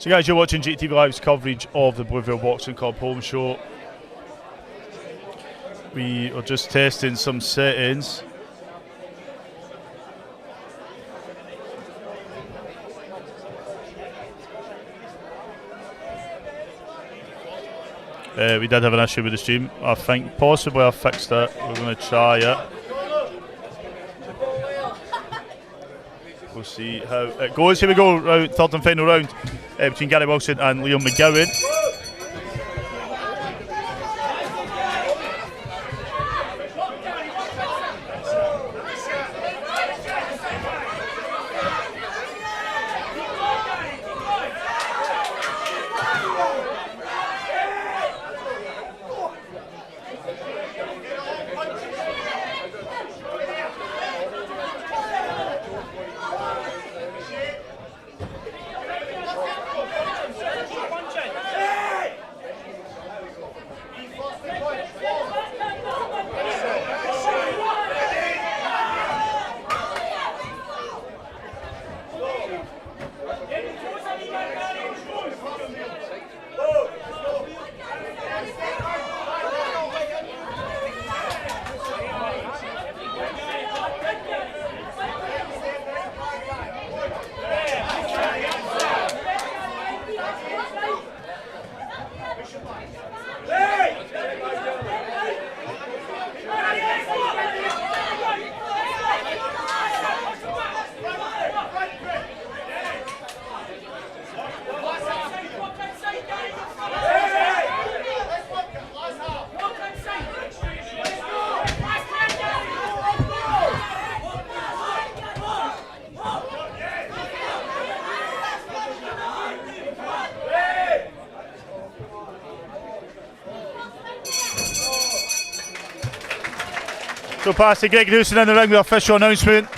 So guys, you're watching JATV Live's coverage of the Bluevale Boxing Club home show. We are just testing some settings. We did have an issue with the stream. I think possibly I've fixed it. We're going to try it. We'll see how it goes. Here we go, third and final round between Gary Wilson and Liam McGowan. So past to Gregory in the ring with the official announcement.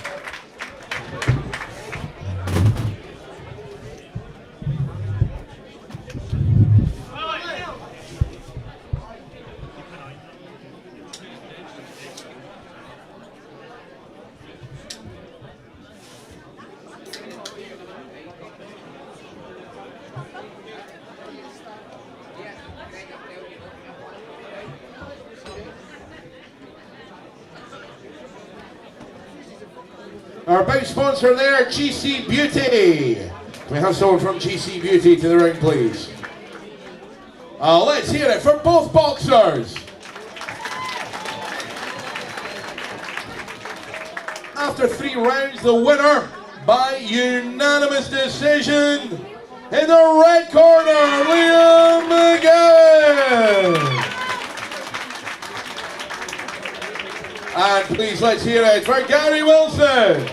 Our bout sponsor there, GC Beauty. Can we have someone from GC Beauty to the ring, please? Let's hear it for both boxers. After 3 rounds, the winner by unanimous decision in the red corner, Liam McGowan. And please let's hear it for Gary Wilson.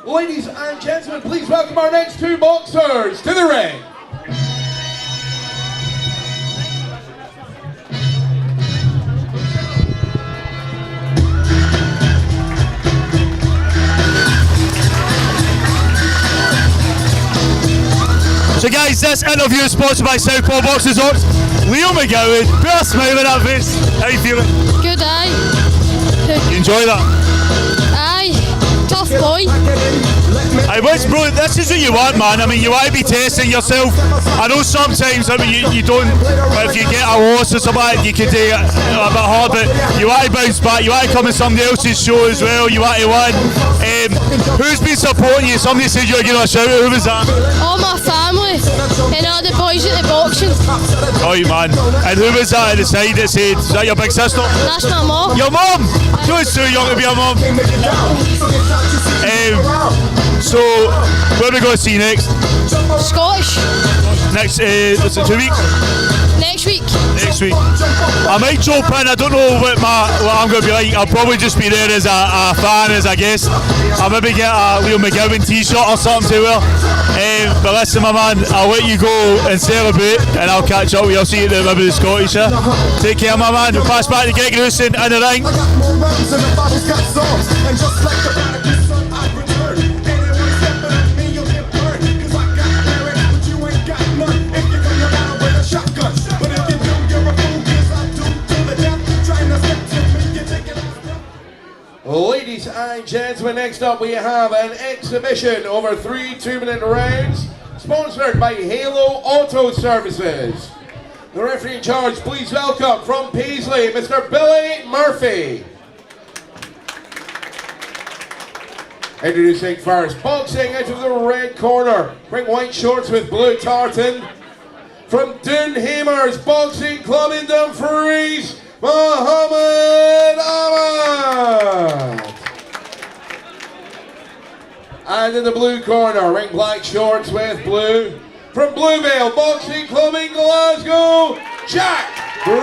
Ladies and gentlemen, please welcome our next 2 boxers to the ring. So guys, this interview is sponsored by Southpaw Boxers Ops. Liam McGowan, put a smile on that face. How you feeling? Good, aye. You enjoy that? Aye. Tough tough boy. Hey, bro, this is what you want, man. I mean, you want to be testing yourself. I know sometimes, I mean, you don't, if you get a loss or something, you can do it a bit hard, but you want to bounce back. You want to come to somebody else's show as well. You want to win. Who's been supporting you? Somebody said you were giving a shout out. Who was that? All my family and all the boys at the boxing. Oh, man. And who was that at the side that said, is that your big sister? That's my mum. Your mum? You're too young to be a mum. So, where are we going to see next? Scottish. Next, is it 2 weeks? Next week. Next week. I might jump in. I don't know what I'm going to be like. I'll probably just be there as a fan, as a guest. I'll maybe get a Leo McGowan t-shirt or something to wear. But listen, my man, I'll let you go and celebrate, and I'll catch up with you. I'll see you at maybe the Scottish. Take care, my man. We'll pass back to Gregory in the ring. Ladies and gentlemen, next up we have an exhibition over 3 2-minute rounds, sponsored by Halo Auto Services. The referee in charge, please welcome from Paisley, Mr. Billy Murphy. Introducing first, boxing out of the red corner, wearing white shorts with blue tartan. From Doonhamers Boxing Club in Dumfries, Muhammad Ahmad. And in the blue corner, wearing black shorts with blue, from Bluevale Boxing Club in Glasgow, Jack Brown.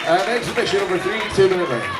An exhibition over 3 2-minute rounds.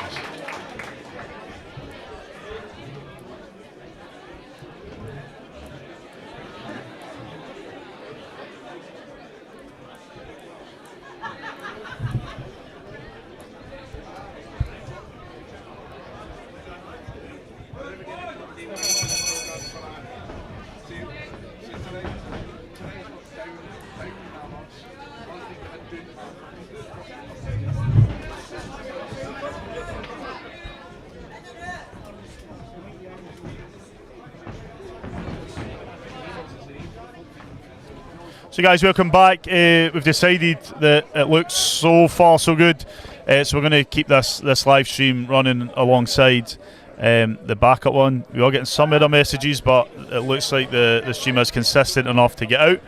So guys, welcome back. We've decided that it looks so far so good, so we're going to keep this live stream running alongside the backup one. We are getting some error messages, but it looks like the stream is consistent enough to get out.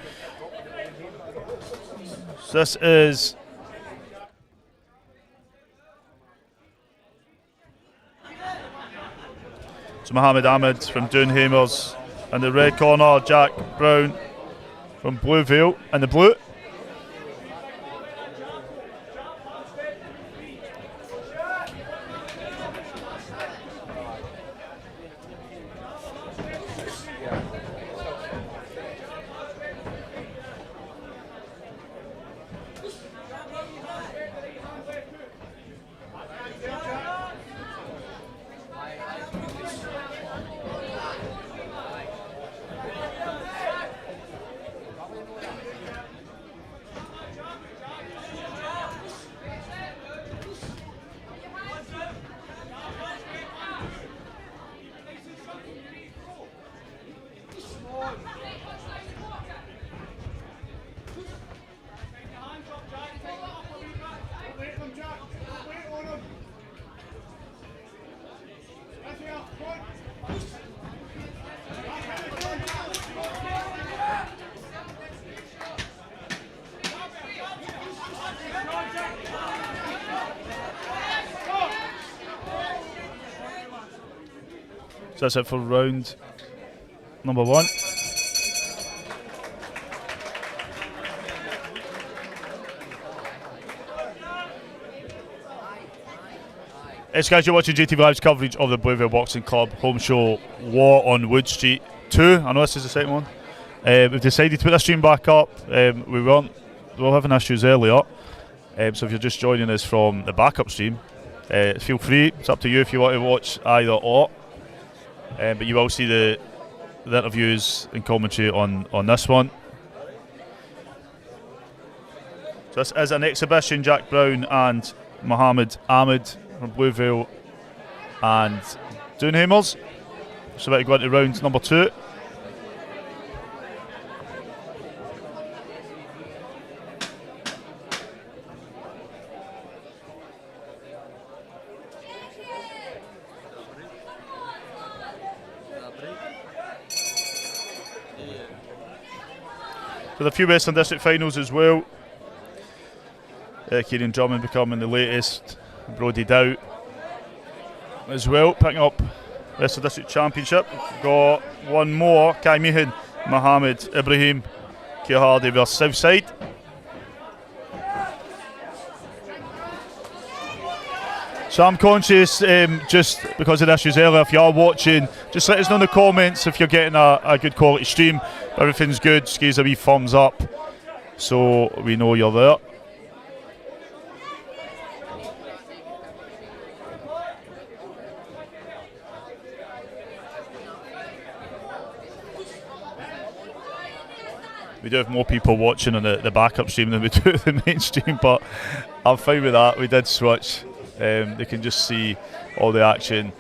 So this is Muhammad Ahmad from Doonhamers, and the red corner, Jack Brown from Bluevale in the blue. So that's it for round number 1. Yes, guys, you're watching JATV Live's coverage of the Bluevale Boxing Club home show, War on Wood Street 2. I know this is the second one. We've decided to put the stream back up. We were having issues earlier, so if you're just joining us from the backup stream, feel free. It's up to you if you want to watch either or. But you will see the interviews and commentary on this one. So this is an exhibition. Jack Brown and Muhammad Ahmad from Bluevale and Doonhamers. So about to go into round number 2. With a few Western District finals as well. Kieran Drummond becoming the latest. Brody Dow as well, picking up Western District Championship. We've got one more, Kai Meehan, Mohammed Ibrahim, Keir Hardy versus Southside. So I'm conscious, just because of the issues earlier, if you are watching, just let us know in the comments if you're getting a good quality stream. If everything's good, just give us a wee thumbs up so we know you're there. We do have more people watching on the backup stream than we do the main stream, but I'm fine with that. We did switch. They can just see all the action.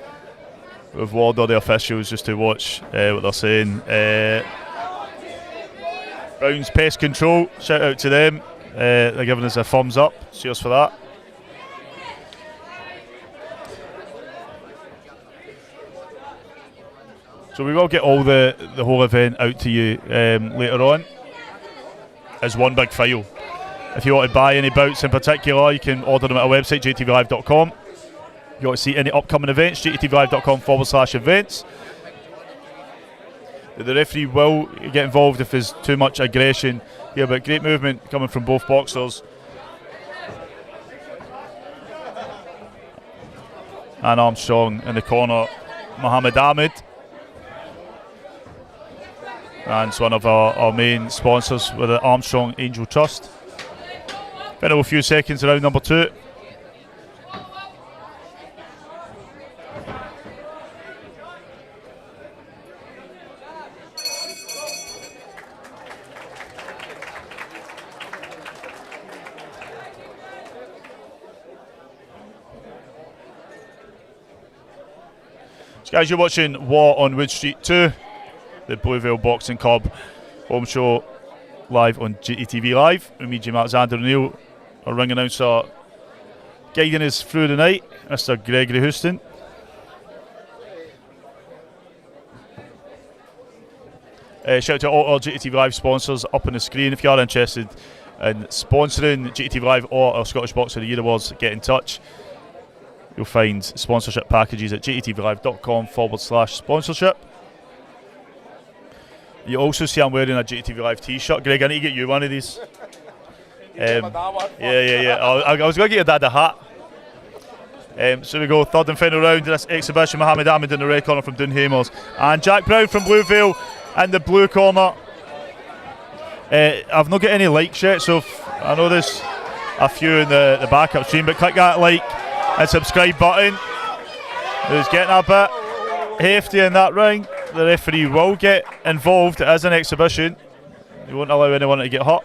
We've warned all the officials just to watch what they're saying. Browns Pest Control, shout out to them. They're giving us a thumbs up. Cheers for that. So we will get all the whole event out to you later on as one big file. If you want to buy any bouts in particular, you can order them at our website, jtvlive.com. If you want to see any upcoming events, jtvlive.com/events. The referee will get involved if there's too much aggression here, but great movement coming from both boxers. And Armstrong in the corner, Mohammed Ahmed. And it's one of our main sponsors with the Armstrong Angel Trust. Final few seconds around number 2. So guys, you're watching War on Wood Street 2, the Bluevale Boxing Club home show live on JATV Live. With me, Jim Alexander O'Neill, our ring announcer guiding us through the night, Mr. Gregory Houston. Shout out to all our JATV Live sponsors up on the screen. If you are interested in sponsoring JATV Live or our Scottish Boxer of the Year Awards, get in touch. You'll find sponsorship packages at jatvlive.com/sponsorship. You also see I'm wearing a JATV Live t-shirt. Greg, I need to get you one of these. Yeah. I was going to get your dad a hat. So we go, third and final round of this exhibition. Mohammed Ahmed in the red corner from Doonhamers, and Jack Brown from Bluevale in the blue corner. I've not got any likes yet, so I know there's a few in the backup stream, but click that like and subscribe button. Who's getting a bit hefty in that ring. The referee will get involved as an exhibition. He won't allow anyone to get hurt.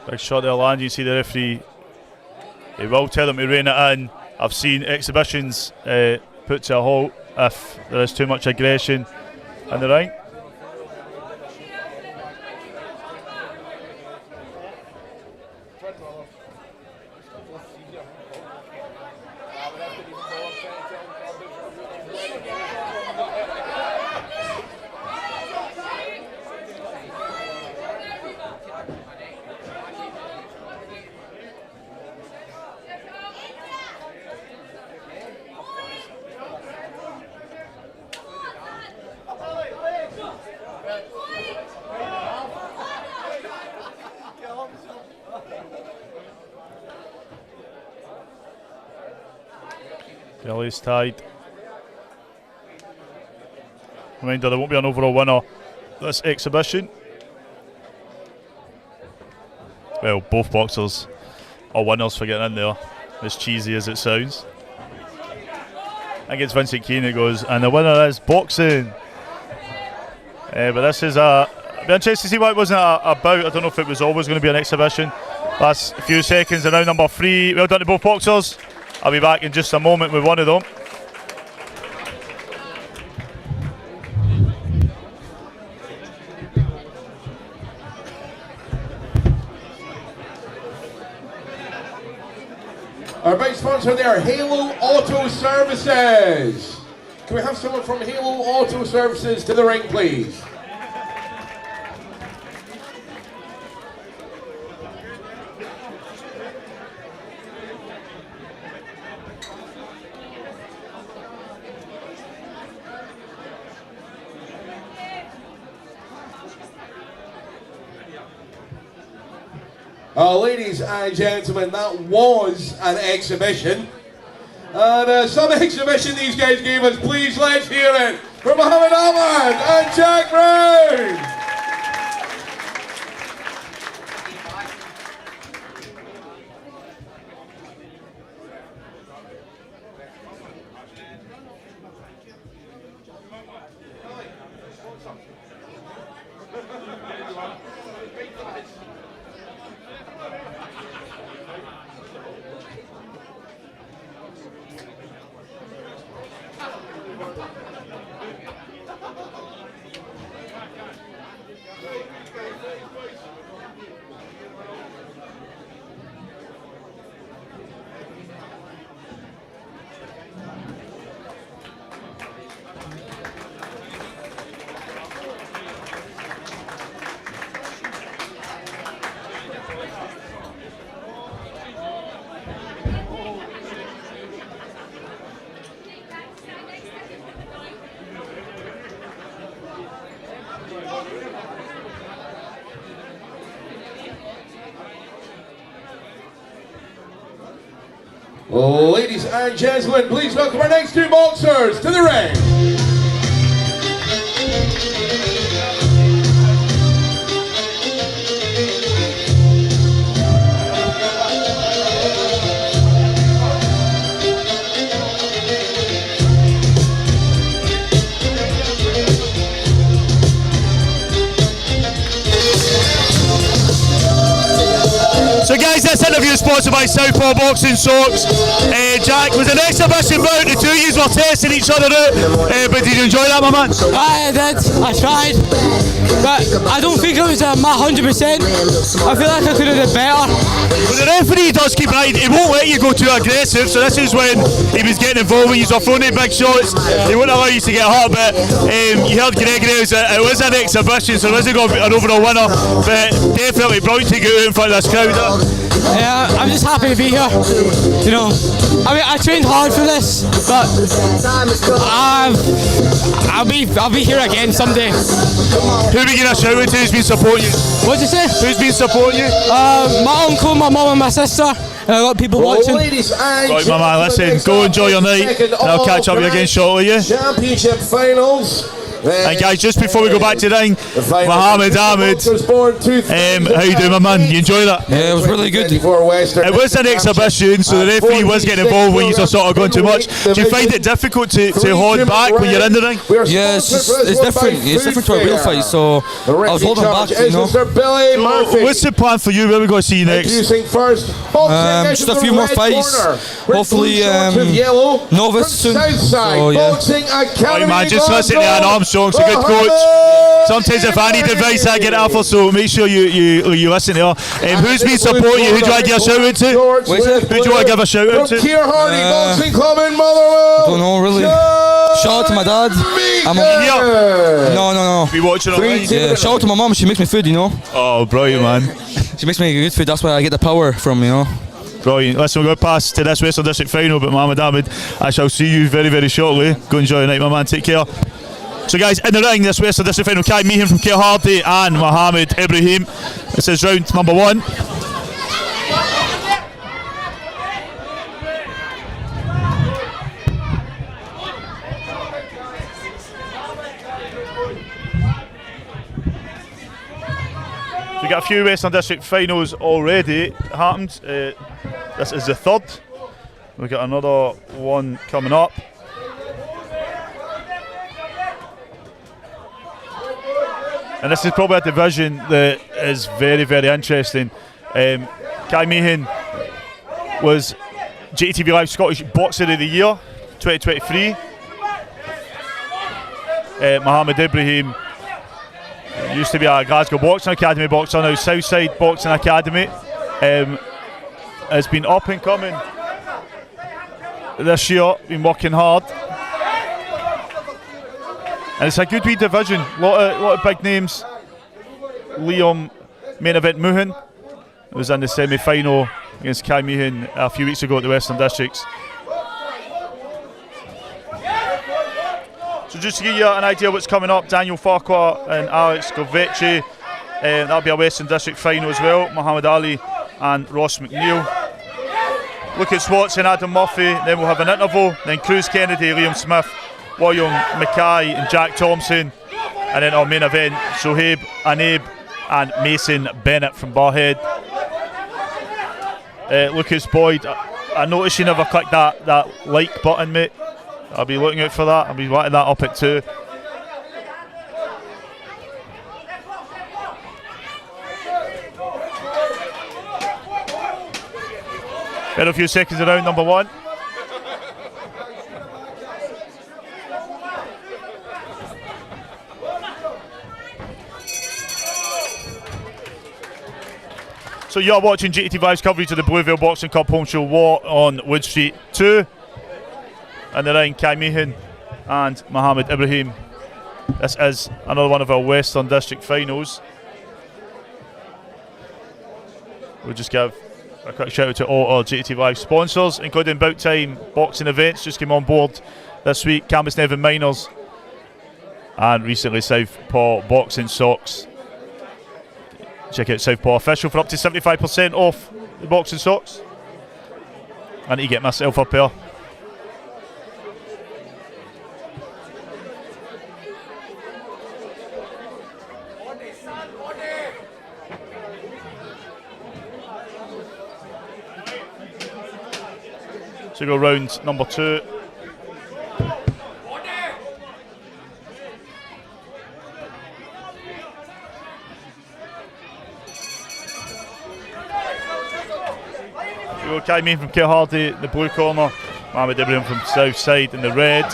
Big shot there, land. You see the referee. He will tell them to rein it in. I've seen exhibitions put to a halt if there is too much aggression in the ring. Belly's tied. Reminder, there won't be an overall winner this exhibition. Well, both boxers are winners for getting in there, as cheesy as it sounds. I think it's Vincent Keane that goes, and the winner is boxing. But this is I'd be interested to see what it wasn't about. I don't know if it was always going to be an exhibition. Last few seconds in round number 3. Well done to both boxers. I'll be back in just a moment with one of them. Our big sponsor there, Halo Auto Services. Can we have someone from Halo Auto Services to the ring, please? Ladies and gentlemen, that was an exhibition. And some exhibition these guys gave us. Please let's hear it for Muhammad Ahmad and Jack Brown. Ladies and gentlemen, please welcome our next two boxers to the ring. So guys, this interview is sponsored by Southpaw Boxing Socks. Jack, was an exhibition bout, the two of you were testing each other out, but did you enjoy that, my man? I did, I tried, but I don't think it was my 100%. I feel like I could have done better. Well, the referee does keep right, he won't let you go too aggressive, so this is when he was getting involved when you were throwing big shots, he wouldn't allow you to get hurt, but you heard Gregory, it was an exhibition, so there isn't going to be an overall winner, but definitely brilliant to get out in front of this crowd. Yeah, I'm just happy to be here. You know, I mean, I trained hard for this, but I'll be here again someday. Who are we going to shout out to who's been supporting you? What'd you say? Who's been supporting you? My uncle, my mum and my sister. And a lot of people watching. Right, my man, listen, go enjoy your night, and I'll catch up with you again shortly, yeah? Championship finals. And guys, just before we go back to the ring, Muhammad Ahmad, how you doing, my man? You enjoy that? Yeah, it was really good. It was an exhibition, so the referee was getting involved when you were sort of going too much. Do you find it difficult to hold back when you're in the ring? Yeah, it's different. It's different to a real fight, so I was holding back, you know. What's the plan for you? Where are we going to see you next? Just a few more fights. Hopefully, novice soon. So, yeah. Right, man, just listen to Ann Armstrong's a good coach. Sometimes if I need advice, I get it off her, so make sure you listen to her. Who's been supporting you? Who do I give a shout out to? Who do I give a shout out to? Boxing Club in Motherwell. I don't know, really. Shout out to my dad. No. Be watching online. Yeah, shout out to my mum. She makes me food, you know. Oh, brilliant, man. She makes me good food. That's where I get the power from, you know. Brilliant. Listen, we'll go past to this Western District final, but Muhammad Ahmad, I shall see you very, very shortly. Go enjoy your night, my man. Take care. So guys, in the ring, this Western District final, Kai Meehan from Care Hardy and Mohammed Ibrahim. This is round number 1. So we got a few Western District finals already happened. This is the third. We got another one coming up. And this is probably a division that is very, very interesting. Kai Meehan was JATV Live Scottish Boxer of the Year 2023. Mohammed Ibrahim used to be a Glasgow Boxing Academy boxer, now Southside Boxing Academy. Has been up and coming this year, been working hard. And it's a good wee division, lot of big names. Liam main event Muhan was in the semi-final against Kai Meehan a few weeks ago at the Western Districts. So just to give you an idea what's coming up, Daniel Farquhar and Alex Govecci, that'll be a Western District final as well. Muhammad Ali and Ross McNeil. Lucas Watson, Adam Murphy, then we'll have an interval, then Cruz Kennedy, Liam Smith, William Mackay and Jack Thompson, and then our main event, Sohaib Anaib and Mason Bennett from Barhead. Lucas Boyd, I noticed you never clicked that like button, mate. I'll be looking out for that. I'll be writing that up at 2. In a few seconds around number 1. So you're watching JATV Live's coverage of the Bluevale Boxing Cup Home Show War on Wood Street 2. And the ring, Kai Meehan and Mohammed Ibrahim. This is another one of our Western District finals. We'll just give a quick shout out to all our JATV Live sponsors, including Bout Time Boxing Events, just came on board this week, Camus Nevin Miners, and recently Southpaw Boxing Socks. Check out Southpaw Official for up to 75% off the boxing socks. I need to get myself a pair. So we go round number 2. We go Kai Meehan from Kilhardy in the blue corner, Mohammed Ibrahim from Southside in the red.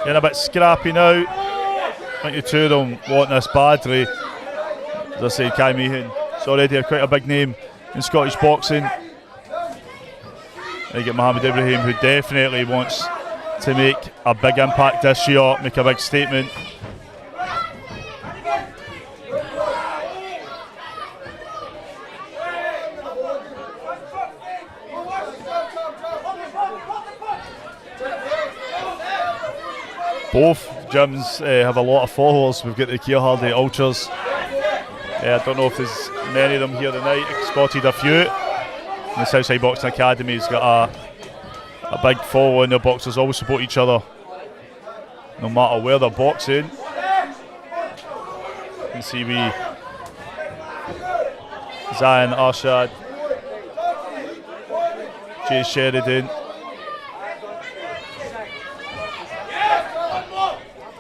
Getting a bit scrappy now. I think the two of them want this badly. As I say, Kai Meehan is already quite a big name in Scottish boxing. You get Mohammed Ibrahim, who definitely wants to make a big impact this year, make a big statement. Both gyms have a lot of followers. We've got the Kilhardy Ultras. I don't know if there's many of them here tonight. I spotted a few. And the Southside Boxing Academy's got a big following. Their boxers always support each other, no matter where they're boxing. You can see Zion Arshad, Jay Sheridan,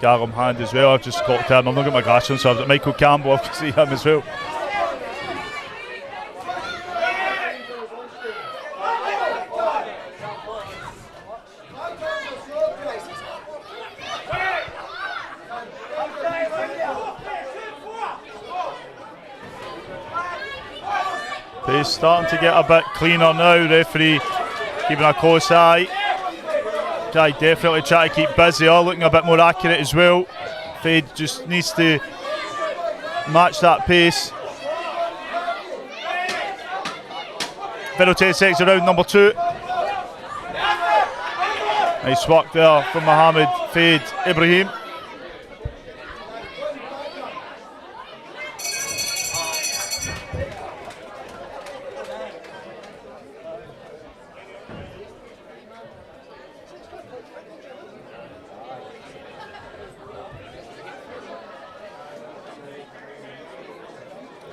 Garham Hand as well. I've just clocked him. I've not got my glasses on, so I've got Michael Campbell. I can see him as well. Pace starting to get a bit cleaner now. Referee keeping a close eye. Guy definitely trying to keep busy, looking a bit more accurate as well. Fade just needs to match that pace. Final 10 seconds around number 2. Nice work there from Mohammed Fade Ibrahim.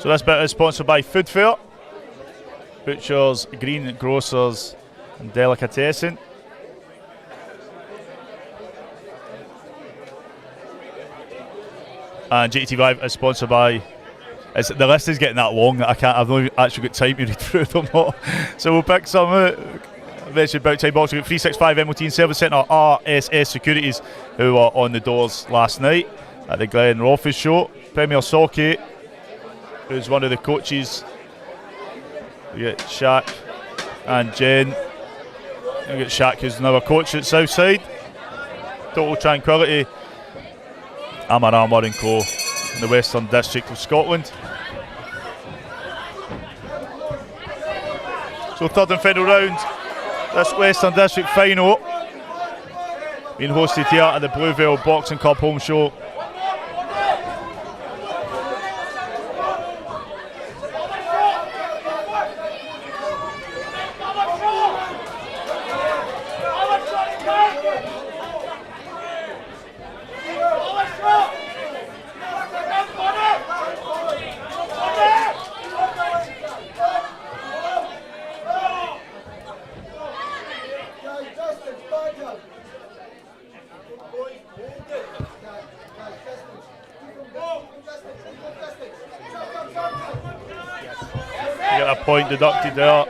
So this bit is sponsored by Food Fair, Butchers, Green Grocers and Delicatessen. And JATV is sponsored by, the list is getting that long that I've not actually got time to read through them all. So we'll pick some out. I mentioned about time box. We've got 365 MOT and Service Centre, RSS Securities, who were on the doors last night at the Glen Rothis show. Premier Socky, who's one of the coaches. We get Shaq and Jen. We get Shaq, who's now a coach at Southside. Total Tranquility, Armour and Co. in the Western District of Scotland. So third and final round, this Western District final, being hosted here at the Bluevale Boxing Club home show. Point deducted there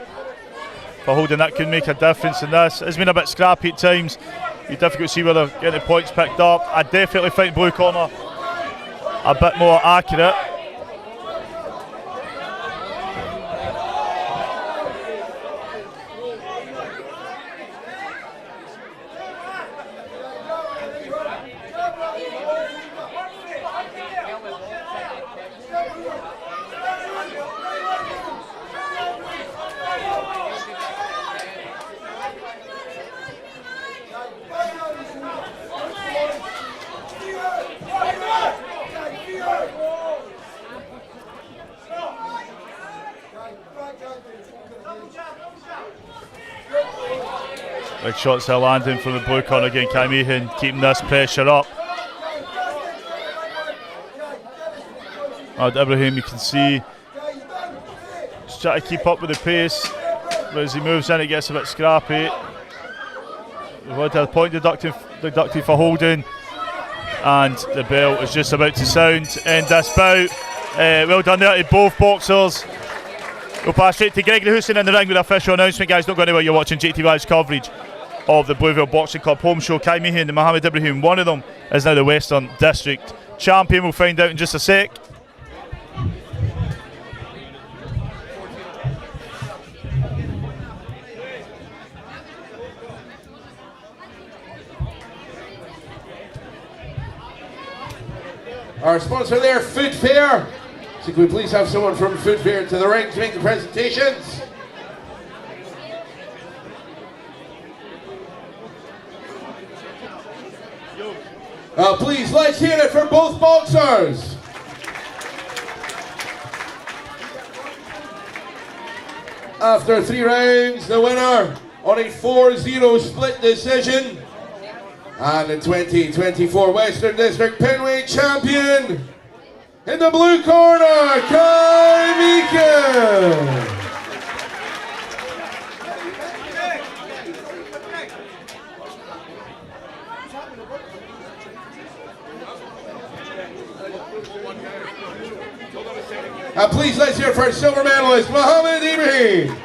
for holding. That could make a difference in this. It's been a bit scrappy at times. It's difficult to see where they're getting the points picked up. I definitely think blue corner a bit more accurate. Big shots are landing from the blue corner again. Kai Meehan keeping this pressure up. Ibrahim, you can see, just trying to keep up with the pace, but as he moves in it gets a bit scrappy. We've had a point deducted for holding, and the bell is just about to sound in this bout. Well done there to both boxers. We'll pass straight to Gregory Houston in the ring with the official announcement. Guys, don't go anywhere, you're watching JATV's coverage of the Bluevale Boxing Club home show. Kai Meehan and Mohammed Ibrahim, one of them is now the Western District champion. We'll find out in just a sec. Our sponsor there, Food Fair. So could we please have someone from Food Fair to the ring to make the presentations? Please, let's hear it for both boxers. After 3 rounds, the winner on a 4-0 split decision, and the 2024 Western District Penweight Champion, in the blue corner, Kai Meehan. Please let's hear for our silver medalist, Mohammed Ibrahim.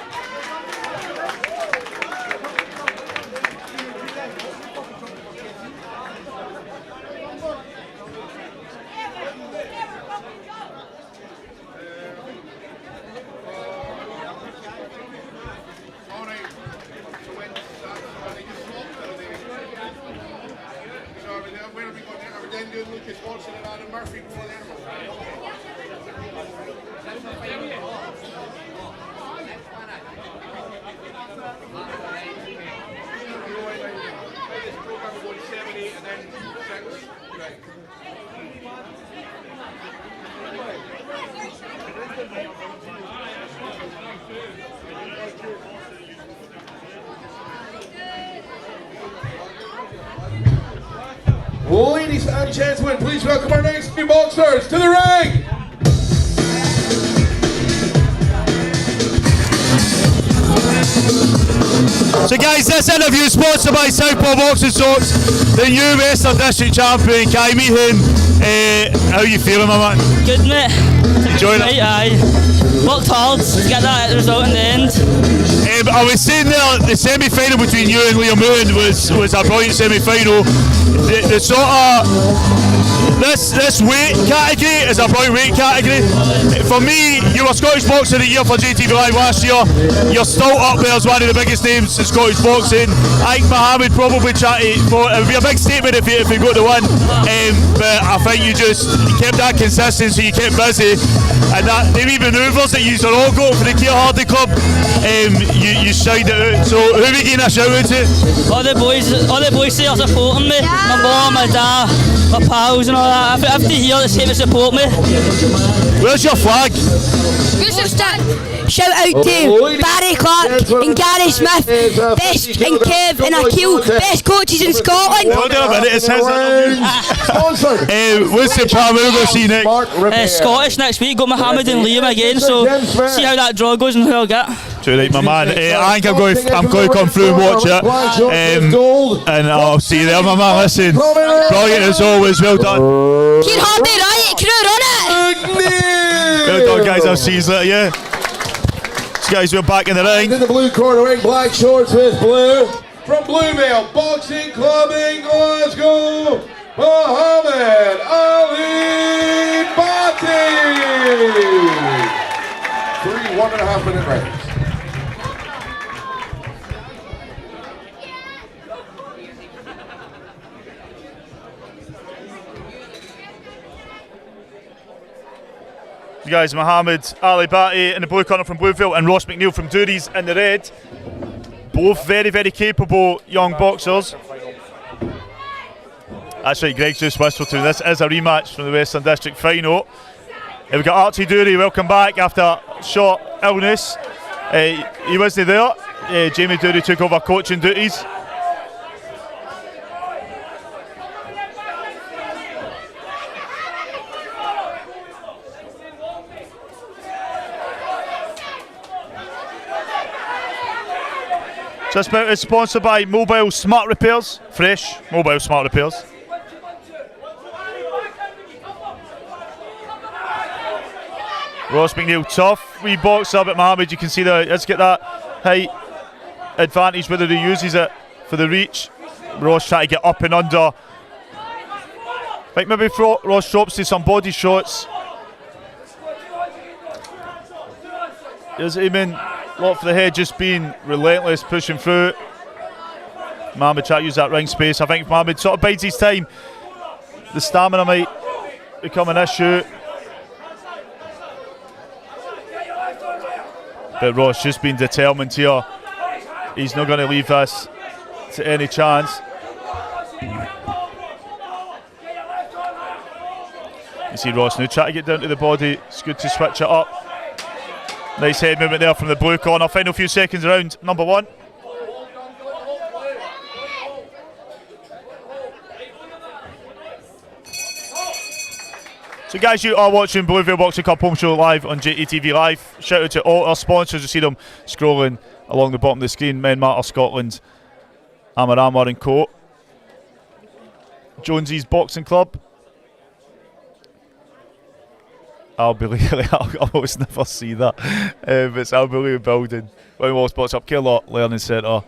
Ladies and gentlemen, please welcome our next few boxers to the ring. So guys, this interview is sponsored by Southpaw Boxing Socks, the new Western District champion. Can I meet him? How you feeling, my man? Good, mate. Enjoying it? Aye. Worked hard to get that result in the end. I was saying there, the semi-final between you and Liam Moon was a brilliant semi-final. The sort of this weight category is a brilliant weight category. For me, you were Scottish Boxer of the Year for JATV Live last year. You're still up there as one of the biggest names in Scottish boxing. I think Mohammed probably it would be a big statement if you got the win. But I think you kept that consistency, you kept busy, and that the wee manoeuvres that you all go for the Keir Hardy Club, you shined it out. So who are we getting a shout out to? All the boys here are supporting me. My mum, my dad, my pals and all that. Everybody here that's here to support me. Where's your flag? Shout out to Barry Clark and Gary Smith, best and Kev and Akil, best coaches in Scotland. Hold on a minute, it's his what's the plan we're going to see next? Scottish next week, got Mohammed and Liam again, so see how that draw goes and who I'll get. Too right, my man. I think I'm going to come through and watch it. And I'll see you there, my man. Listen, brilliant as always, well done. Keir Hardy, right? Crew, run it! Well done, guys. I'll see you later, yeah. So guys, we're back in the ring. In the blue corner, wearing black shorts with blue. From Bluevale Boxing Club in Glasgow, Muhammad Ali Bhatti. 3 1.5 minute rounds. You guys, Mohammed Ali Bhatti in the blue corner from Bluevale and Ross McNeil from Doories in the red. Both very, very capable young boxers. That's right, Greg's just whistled to. This is a rematch from the Western District final. We've got Archie Doory, welcome back after short illness. He wasn't there. Jamie Doory took over coaching duties. This bout is sponsored by Mobile Smart Repairs. Fresh Mobile Smart Repairs. Ross McNeil, tough wee boxer, but Mohammed, you can see that let's get that height advantage, whether he uses it for the reach. Ross trying to get up and under. I think maybe Ross drops to some body shots. Here's aiming. Lot for the head, just being relentless, pushing through. Mohammed trying to use that ring space. I think if Mohammed sort of bides his time, the stamina might become an issue. But Ross just being determined here. He's not going to leave this to any chance. You see Ross now trying to get down to the body. It's good to switch it up. Nice head movement there from the blue corner. Final few seconds around number one. So guys, you are watching Bluevale Boxing Club Home Show live on JATV Live. Shout out to all our sponsors. You see them scrolling along the bottom of the screen. Men Matter Scotland, Amar & Co. Jonesy's Boxing Club. I'll almost never see that. It's Albury Building. One spots up, Kirlock Learning Centre.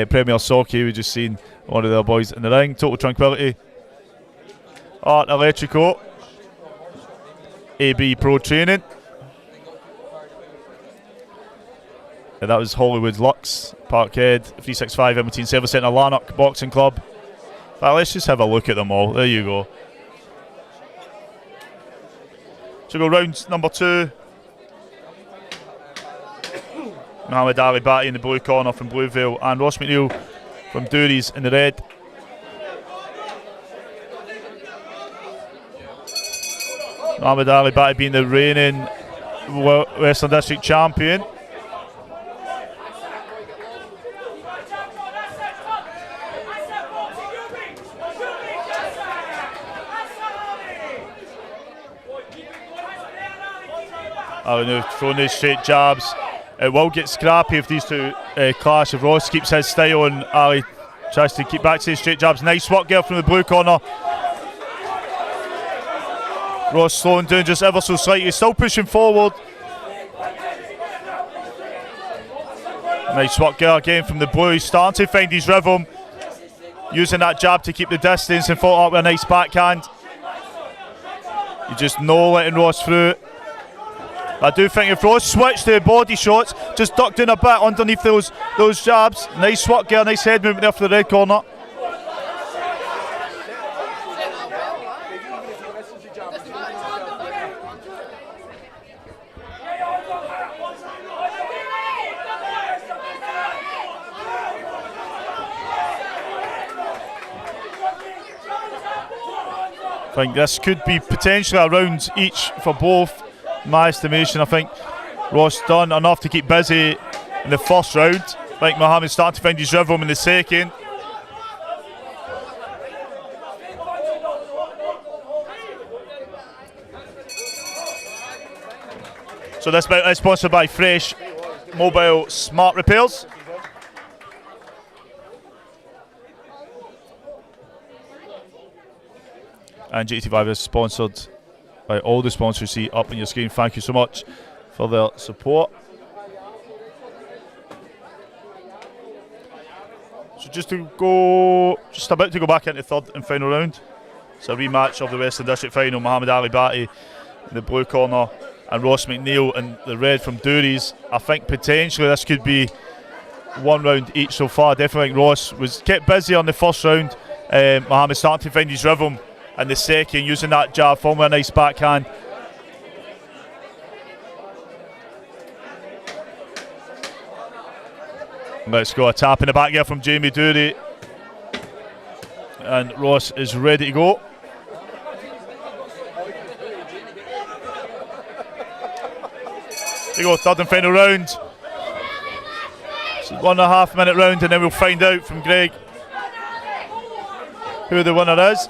Premier Soccer, we just seen one of their boys in the ring. Total Tranquility. Art Electrico. AB Pro Training. And that was Hollywood Lux, Parkhead, 365 Edmonton Service Centre, Lanark Boxing Club. But let's just have a look at them all. There you go. So go round number two. Mohammed Ali Bhatti in the blue corner from Bluevale and Ross McNeil from Doories in the red. Mohammed Ali Bhatti being the reigning Western District champion. Ali now throwing these straight jabs It will get scrappy if these two clash. If Ross keeps his style and Ali tries to keep back to his straight jabs. Nice work there from the blue corner. Ross slowing down just ever so slightly. Still pushing forward. Nice work there again from the blue. He's starting to find his rhythm. Using that jab to keep the distance and follow up with a nice backhand. You just know letting Ross through. I do think if Ross switched to body shots, just ducked in a bit underneath those jabs. Nice work there, nice head movement there for the red corner. I think this could be potentially a round each for both. My estimation, I think Ross done enough to keep busy in the first round. I think Mohammed's starting to find his rhythm in the second. So this bout is sponsored by Fresh Mobile Smart Repairs. And JATV is sponsored by all the sponsors you see up on your screen. Thank you so much for their support. So just about to go back into third and final round. It's a rematch of the Western District final. Muhammad Ali Bhatti in the blue corner and Ross McNeil in the red from Doories. I think potentially this could be one round each so far. Definitely think Ross was kept busy on the first round. Muhammad starting to find his rhythm in the second, using that jab, forming a nice backhand. Let's go, a tap in the back here from Jamie Dury. And Ross is ready to go. There you go, third and final round. It's a 1.5 minute round, and then we'll find out from Greg who the winner is.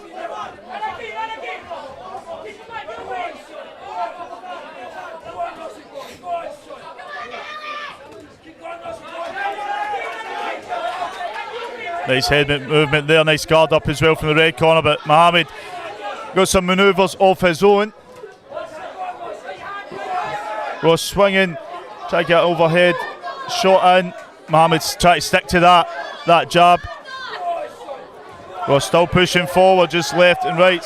Nice head movement there, nice guard up as well from the red corner, but Mohammed got some manoeuvres of his own. Ross swinging, trying to get overhead, shot in. Mohammed's trying to stick to that jab. Ross still pushing forward, just left and right.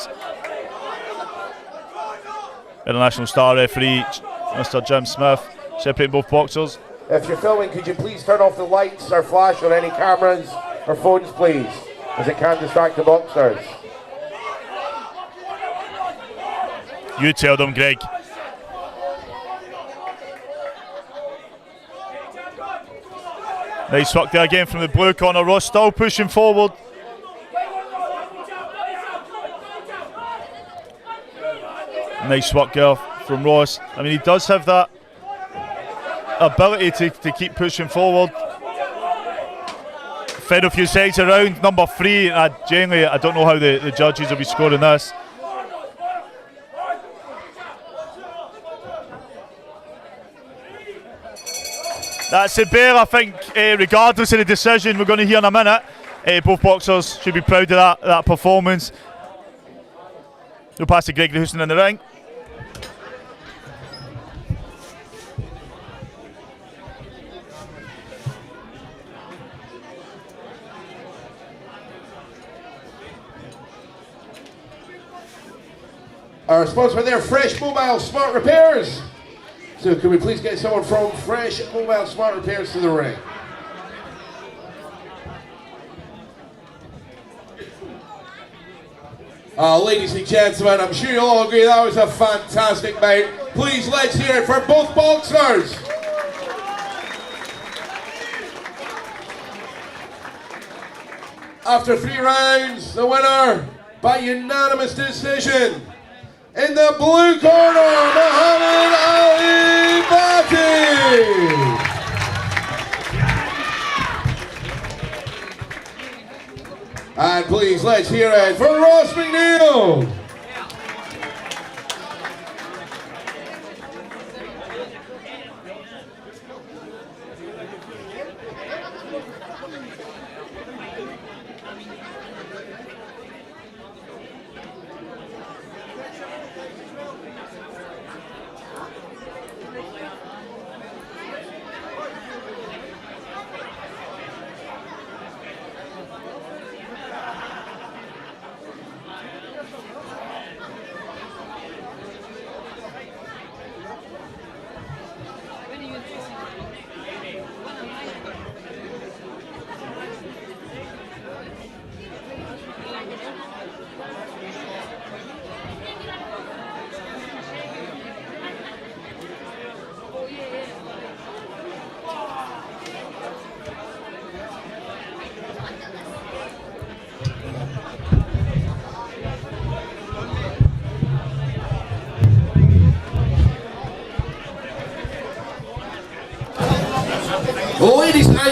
International star referee, Mr. Jim Smith, separating both boxers. If you're filming, could you please turn off the lights or flash on any cameras or phones, please, as it can distract the boxers. You tell them, Greg. Nice work there again from the blue corner. Ross still pushing forward. Nice work there from Ross. I mean, he does have that ability to keep pushing forward. Final few seconds around, number 3. Generally, I don't know how the judges will be scoring this. That's a bear, I think, regardless of the decision we're going to hear in a minute. Both boxers should be proud of that performance. We'll pass to Gregory Houston in the ring. Our sponsor there, Fresh Mobile Smart Repairs. So can we please get someone from Fresh Mobile Smart Repairs to the ring? Ladies and gentlemen, I'm sure you'll all agree that was a fantastic bout. Please, let's hear it for both boxers. After 3 rounds, the winner by unanimous decision, in the blue corner, Muhammad Ali Bhatti. And please, let's hear it for Ross McNeil.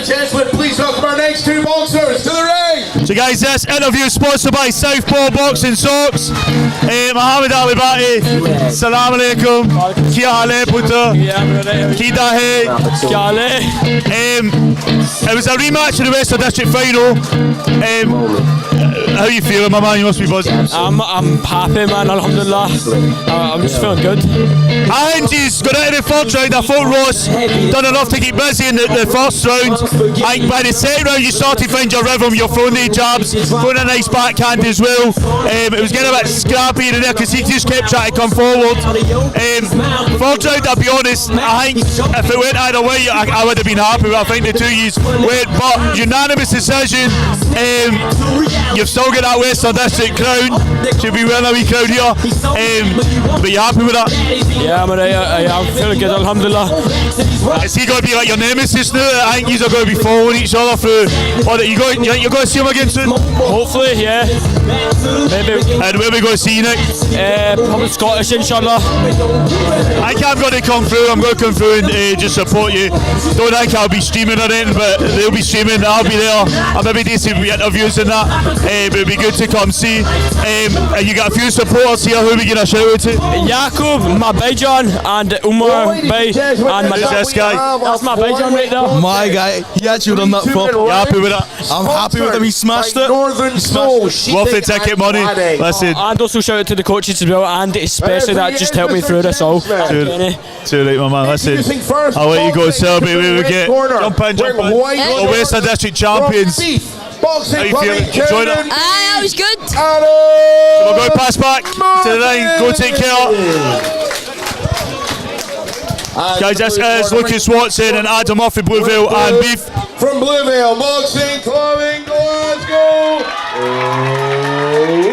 and gentlemen, please welcome our next two boxers to the ring. So guys, this interview is sponsored by Southpaw Boxing Socks. Mohammed Ali Bati, Salam Alaikum, Kia Hale Puta, Kida He. It was a rematch in the Western District final. How you feeling, my man? You must be buzzing. I'm happy, man, alhamdulillah. I'm just feeling good. I think he's got into the first round. I thought Ross done enough to keep busy in the first round. I think by the second round you started to find your rhythm. You're throwing the jabs, throwing a nice backhand as well. It was getting a bit scrappy in there because he just kept trying to come forward. Third round, I'll be honest, I think if it went either way, I would have been happy with it. I think the two years went, but unanimous decision. You've still got that Western District crown. Should be wearing a wee crown here. But you happy with that? Yeah, I'm feeling good, alhamdulillah. Is he going to be like your nemesis now? I think you're going to be following each other through. You think you're going to see him again soon? Hopefully, yeah. Maybe. And where are we going to see you next? Probably Scottish, inshallah. I think I'm going to come through. I'm going to come through and just support you. Don't think I'll be streaming or anything, but they'll be streaming. I'll be there. I'll maybe do some interviews and that. But it'll be good to come see. And you got a few supporters here. Who are we going to shout out to? Yaqub, my Baijan, and Umar Bay, and my this guy. That's my Baijan right there. My guy, he actually done that for. You happy with that? I'm happy with him, he smashed it. Northern Soul, Worth the ticket money. Listen. And also shout out to the coaches as well, and especially that just helped me through this all. Too late, my man. Listen, I'll let you go and celebrate where we get. Jump in. The Western District champions. How you feeling? Enjoyed it? That was good. So we'll go pass back to the ring. Go take care. Guys, this is Lucas Watson and Adam Murphy, Bluevale and Beef. From Bluevale Boxing Club in Glasgow,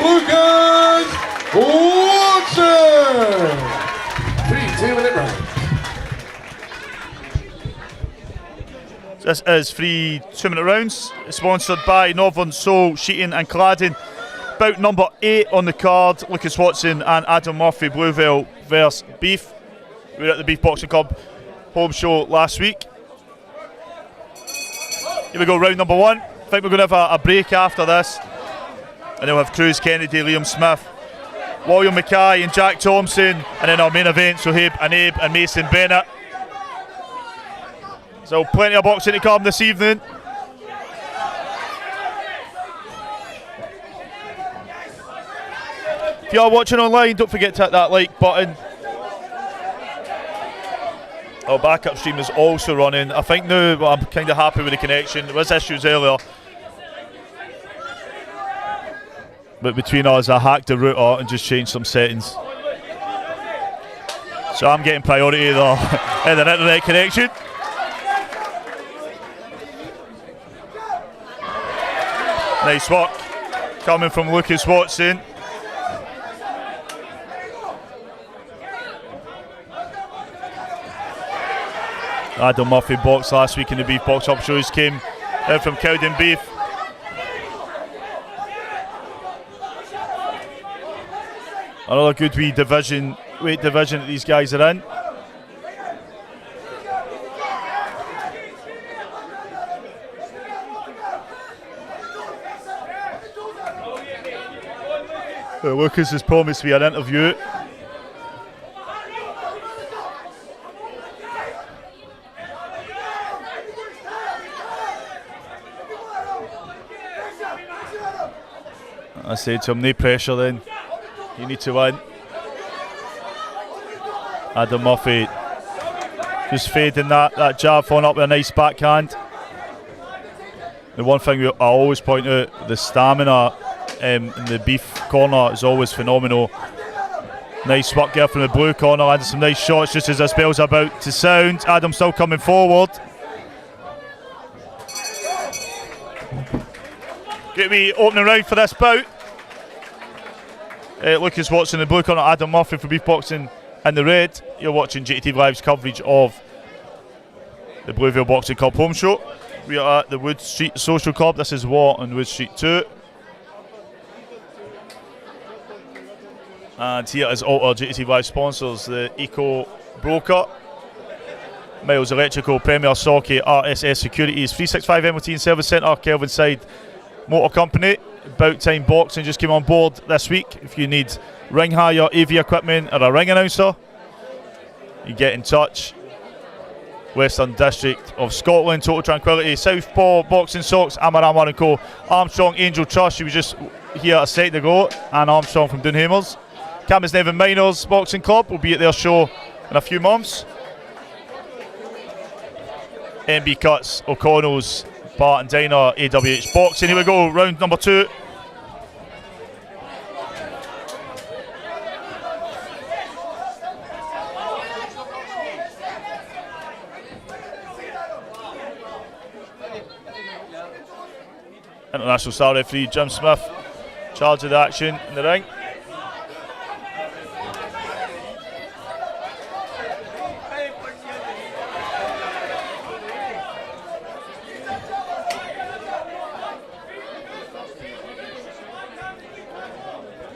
Lucas Watson. 3 2-minute round. This is 3 2-minute rounds, sponsored by Northern Soul, Sheeting and Cladding. Bout number 8 on the card, Lucas Watson and Adam Murphy, Bluevale versus Beef. We were at the Beef Boxing Club home show last week. Here we go, round number 1. I think we're going to have a break after this. And then we'll have Cruz Kennedy, Liam Smith, William Mackay and Jack Thompson. And then our main event, Sohaib Anaib and Mason Bennett. So plenty of boxing to come this evening. If you are watching online, don't forget to hit that like button. Our backup stream is also running. I think now I'm kind of happy with the connection. There was issues earlier, but between us I hacked the router and just changed some settings. So I'm getting priority there in an internet connection. Nice work coming from Lucas Watson. Adam Murphy boxed last week in the Beef Box Up shows, came out from Cowden Beef. Another good wee division, weight division that these guys are in. Lucas has promised me an interview. I said to him, no pressure then, you need to win. Adam Murphy just fading that jab, following up with a nice backhand. The one thing I always point out, the stamina in the Beef corner is always phenomenal. Nice work there from the blue corner, and some nice shots just as this bell's about to sound. Adam still coming forward. Great wee opening round for this bout. Lucas Watson in the blue corner, Adam Murphy for Beef Boxing in the red. You're watching JATV Live's coverage of the Bluevale Boxing Club home show. We are at the Wood Street Social Club. This is War on Wood Street 2. And here is all our JATV Live sponsors, the Eco Broker, Miles Electrical, Premier Socky, RSS Securities, 365 MOT and Service Centre, Kelvin Side Motor Company. About Time Boxing just came on board this week. If you need ring hire, AV equipment or a ring announcer, you get in touch. Western District of Scotland, Total Tranquility, Southpaw Boxing Socks, Amar & Co, Armstrong Angel Trust, she was just here a second ago, and Armstrong from Dunhamers. Camas Nevin Miners Boxing Club will be at their show in a few months. MB Cuts, O'Connell's Bar and Diner, AWH Boxing. Here we go, round number 2. International star referee Jim Smith, charge of the action in the ring.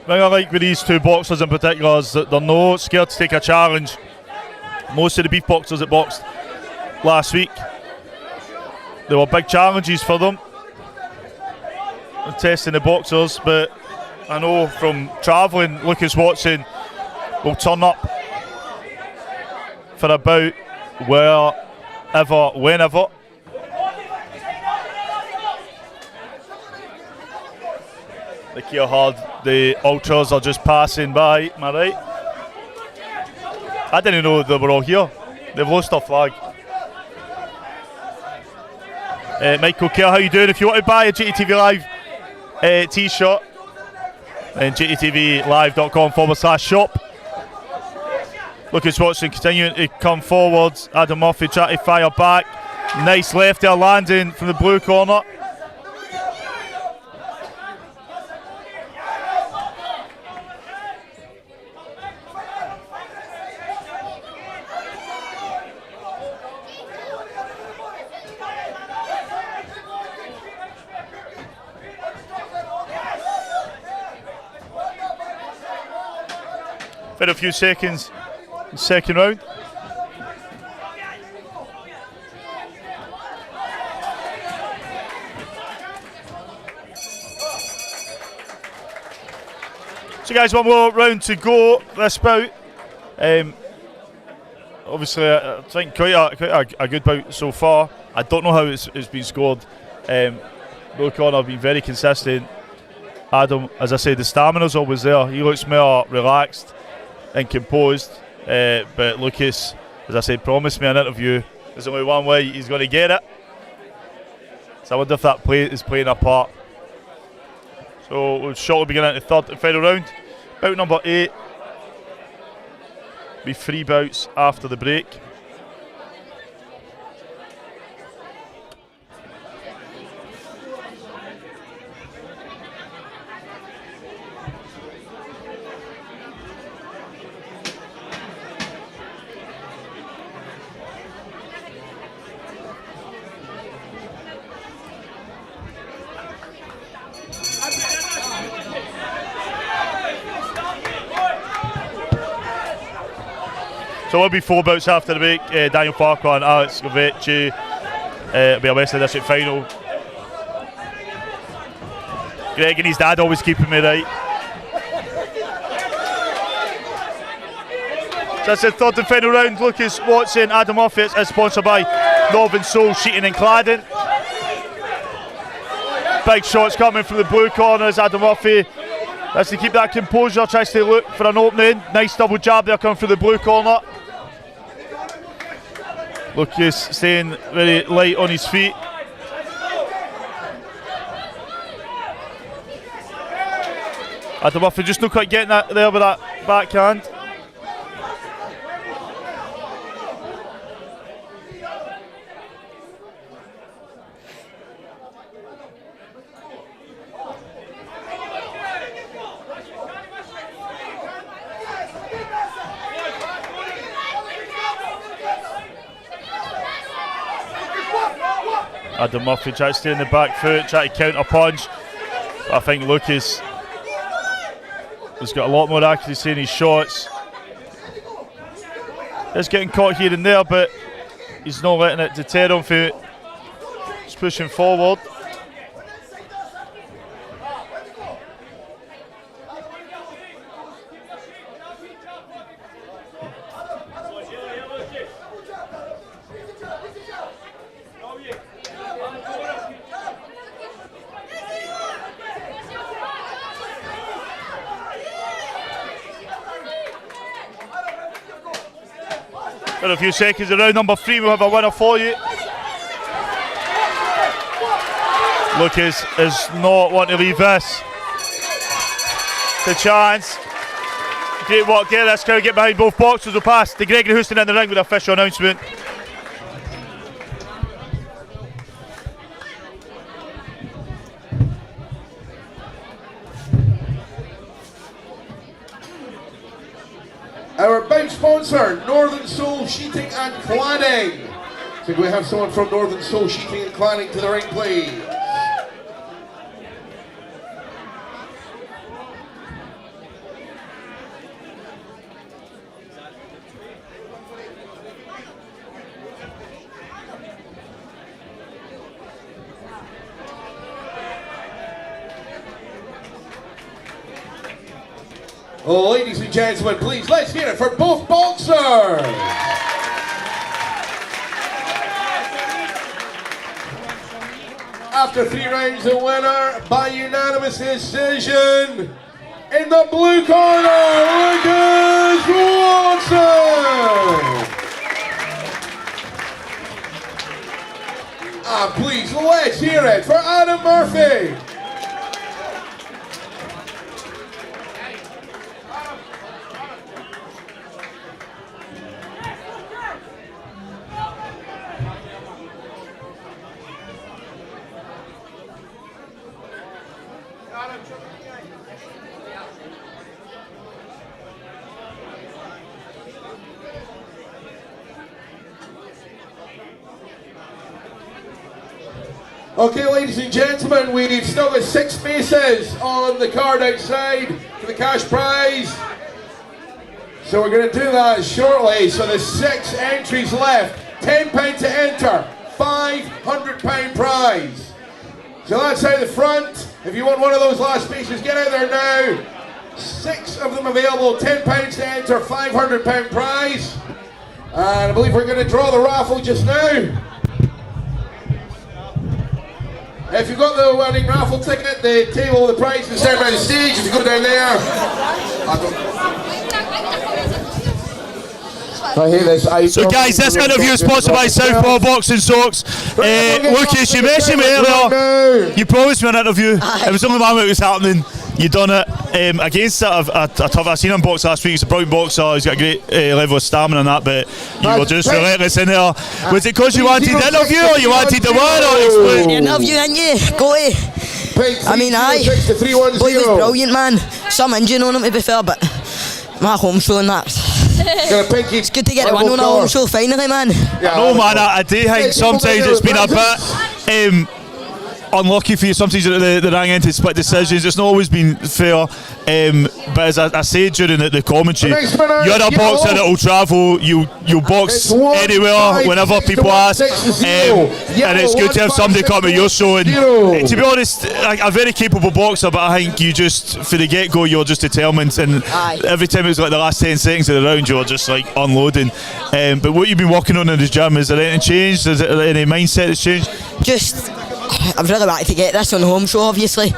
Thing I like with these two boxers in particular is that they're not scared to take a challenge. Most of the beef boxers that boxed last week, there were big challenges for them, testing the boxers, but I know from travelling, Lucas Watson will turn up for about wherever, whenever. Look here hard, the ultras are just passing by, am I right? I didn't know they were all here. They've lost their flag. Michael Kerr, how you doing? If you want to buy a JATV Live t-shirt, then jtvlive.com/shop. Lucas Watson continuing to come forward. Adam Murphy trying to fire back. Nice left there landing from the blue corner. For a few seconds, second round. So guys, one more round to go this bout. Obviously I think quite a good bout so far. I don't know how it's been scored. Bill Connor have been very consistent. Adam, as I said, the stamina's always there. He looks more relaxed and composed, but Lucas, as I said, promised me an interview. There's only one way he's going to get it, so I wonder if that is playing a part. So we'll shortly begin into the third and final round. Bout number 8. Be 3 bouts after the break. So it'll be 4 bouts after the break. Daniel Farquhar and Alex Govetti. It'll be a Western District final. Greg and his dad always keeping me right. So that's the third and final round. Lucas Watson, Adam Murphy. It's sponsored by Northern Soul Sheeting and Cladding. Big shots coming from the blue corners. Adam Murphy has to keep that composure, tries to look for an opening. Nice double jab there coming through the blue corner. Lucas staying very light on his feet. Adam Murphy just not quite getting that there with that backhand. Adam Murphy trying to stay in the back foot, trying to counter punch. But I think Lucas has got a lot more accuracy in his shots. Just getting caught here and there, but he's not letting it deter him from just pushing forward. In a few seconds, around number 3, we'll have a winner for you. Lucas is not wanting to leave this. The chance. Great work there, this crowd get behind both boxers. Will pass to Gregory Houston in the ring with the official announcement. Our big sponsor, Northern Soul Sheeting and Cladding. So can we have someone from Northern Soul Sheeting and Cladding to the ring, please? Oh, ladies and gentlemen, please, let's hear it for both boxers. After 3 rounds, the winner by unanimous decision in the blue corner, Lucas Watson. And please, let's hear it for Adam Murphy. Okay, ladies and gentlemen, we've still got 6 spaces on the card outside for the cash prize. So we're going to do that shortly. So there's 6 entries left. £10 to enter, £500 prize. So that's out the front. If you want one of those last spaces, get out there now. 6 of them available, £10 to enter, £500 prize. And I believe we're going to draw the raffle just now. If you've got the winning raffle ticket, the table, the prize is down by the stage. If you go down there. I hear this. So guys, this interview is sponsored by Southpaw Boxing Socks. Lucas, you mentioned me earlier. You promised me an interview. It was only 1 week was happening. You done it against a tough. I seen him box last week. He's a brilliant boxer. He's got a great level of stamina and that. But you were just relentless in there. Was it because you wanted the interview, or you wanted the win, or explain? The interview, didn't you? Go to. I mean, aye. Boy was brilliant, man. Some injury on him, to be fair, but my home show and that. It's good to get a win on a home show finally, man. No, man. I do think sometimes it's been a bit unlucky for you. Sometimes at the ring end to split decisions. It's not always been fair. But as I said during the commentary, you're a boxer that will travel. You'll box anywhere whenever people ask. And it's good to have somebody come to your show. And to be honest, a very capable boxer, but I think you just, for the get-go, you're just determined. And every time it was like the last 10 seconds of the round, you were just like unloading. But what you've been working on in the gym, is there anything changed? Is there any mindset that's changed? Just, I've really wanted to get this on the home show, obviously.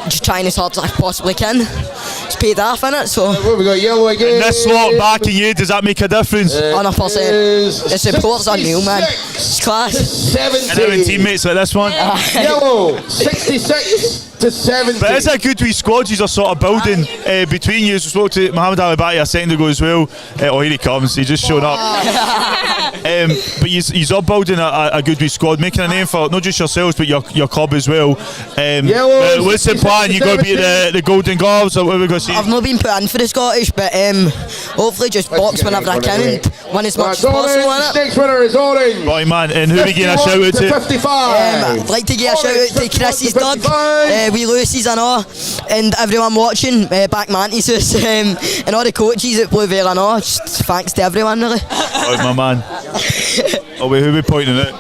Just trying as hard as I possibly can. It's paid off, innit? So. We got yellow again. And this lot backing you, does that make a difference? 100%. The support's unreal, man. It's class. 70. And having teammates like this one. Yellow, 66 to 70. But it's a good wee squad you are sort of building between you. We spoke to Muhammad Ali Bhatti a second ago as well. Oh, here he comes. He's just shown up. But he's up building a good wee squad, making a name for not just yourselves but your club as well. What's the plan? You got to be the Golden Gloves, or what are we going to see? I've not been put in for the Scottish, but hopefully just box whenever I can and win as much as possible in it. Next winner is orange. Right, man, and who we getting a shout out to? 55. I'd like to give a shout out to Chris's dog, wee Lucy's and all, and everyone watching back Manty's house, and all the coaches at Bluevale and all. Just thanks to everyone, really. Right, my man. Oh, wait, who are we pointing at?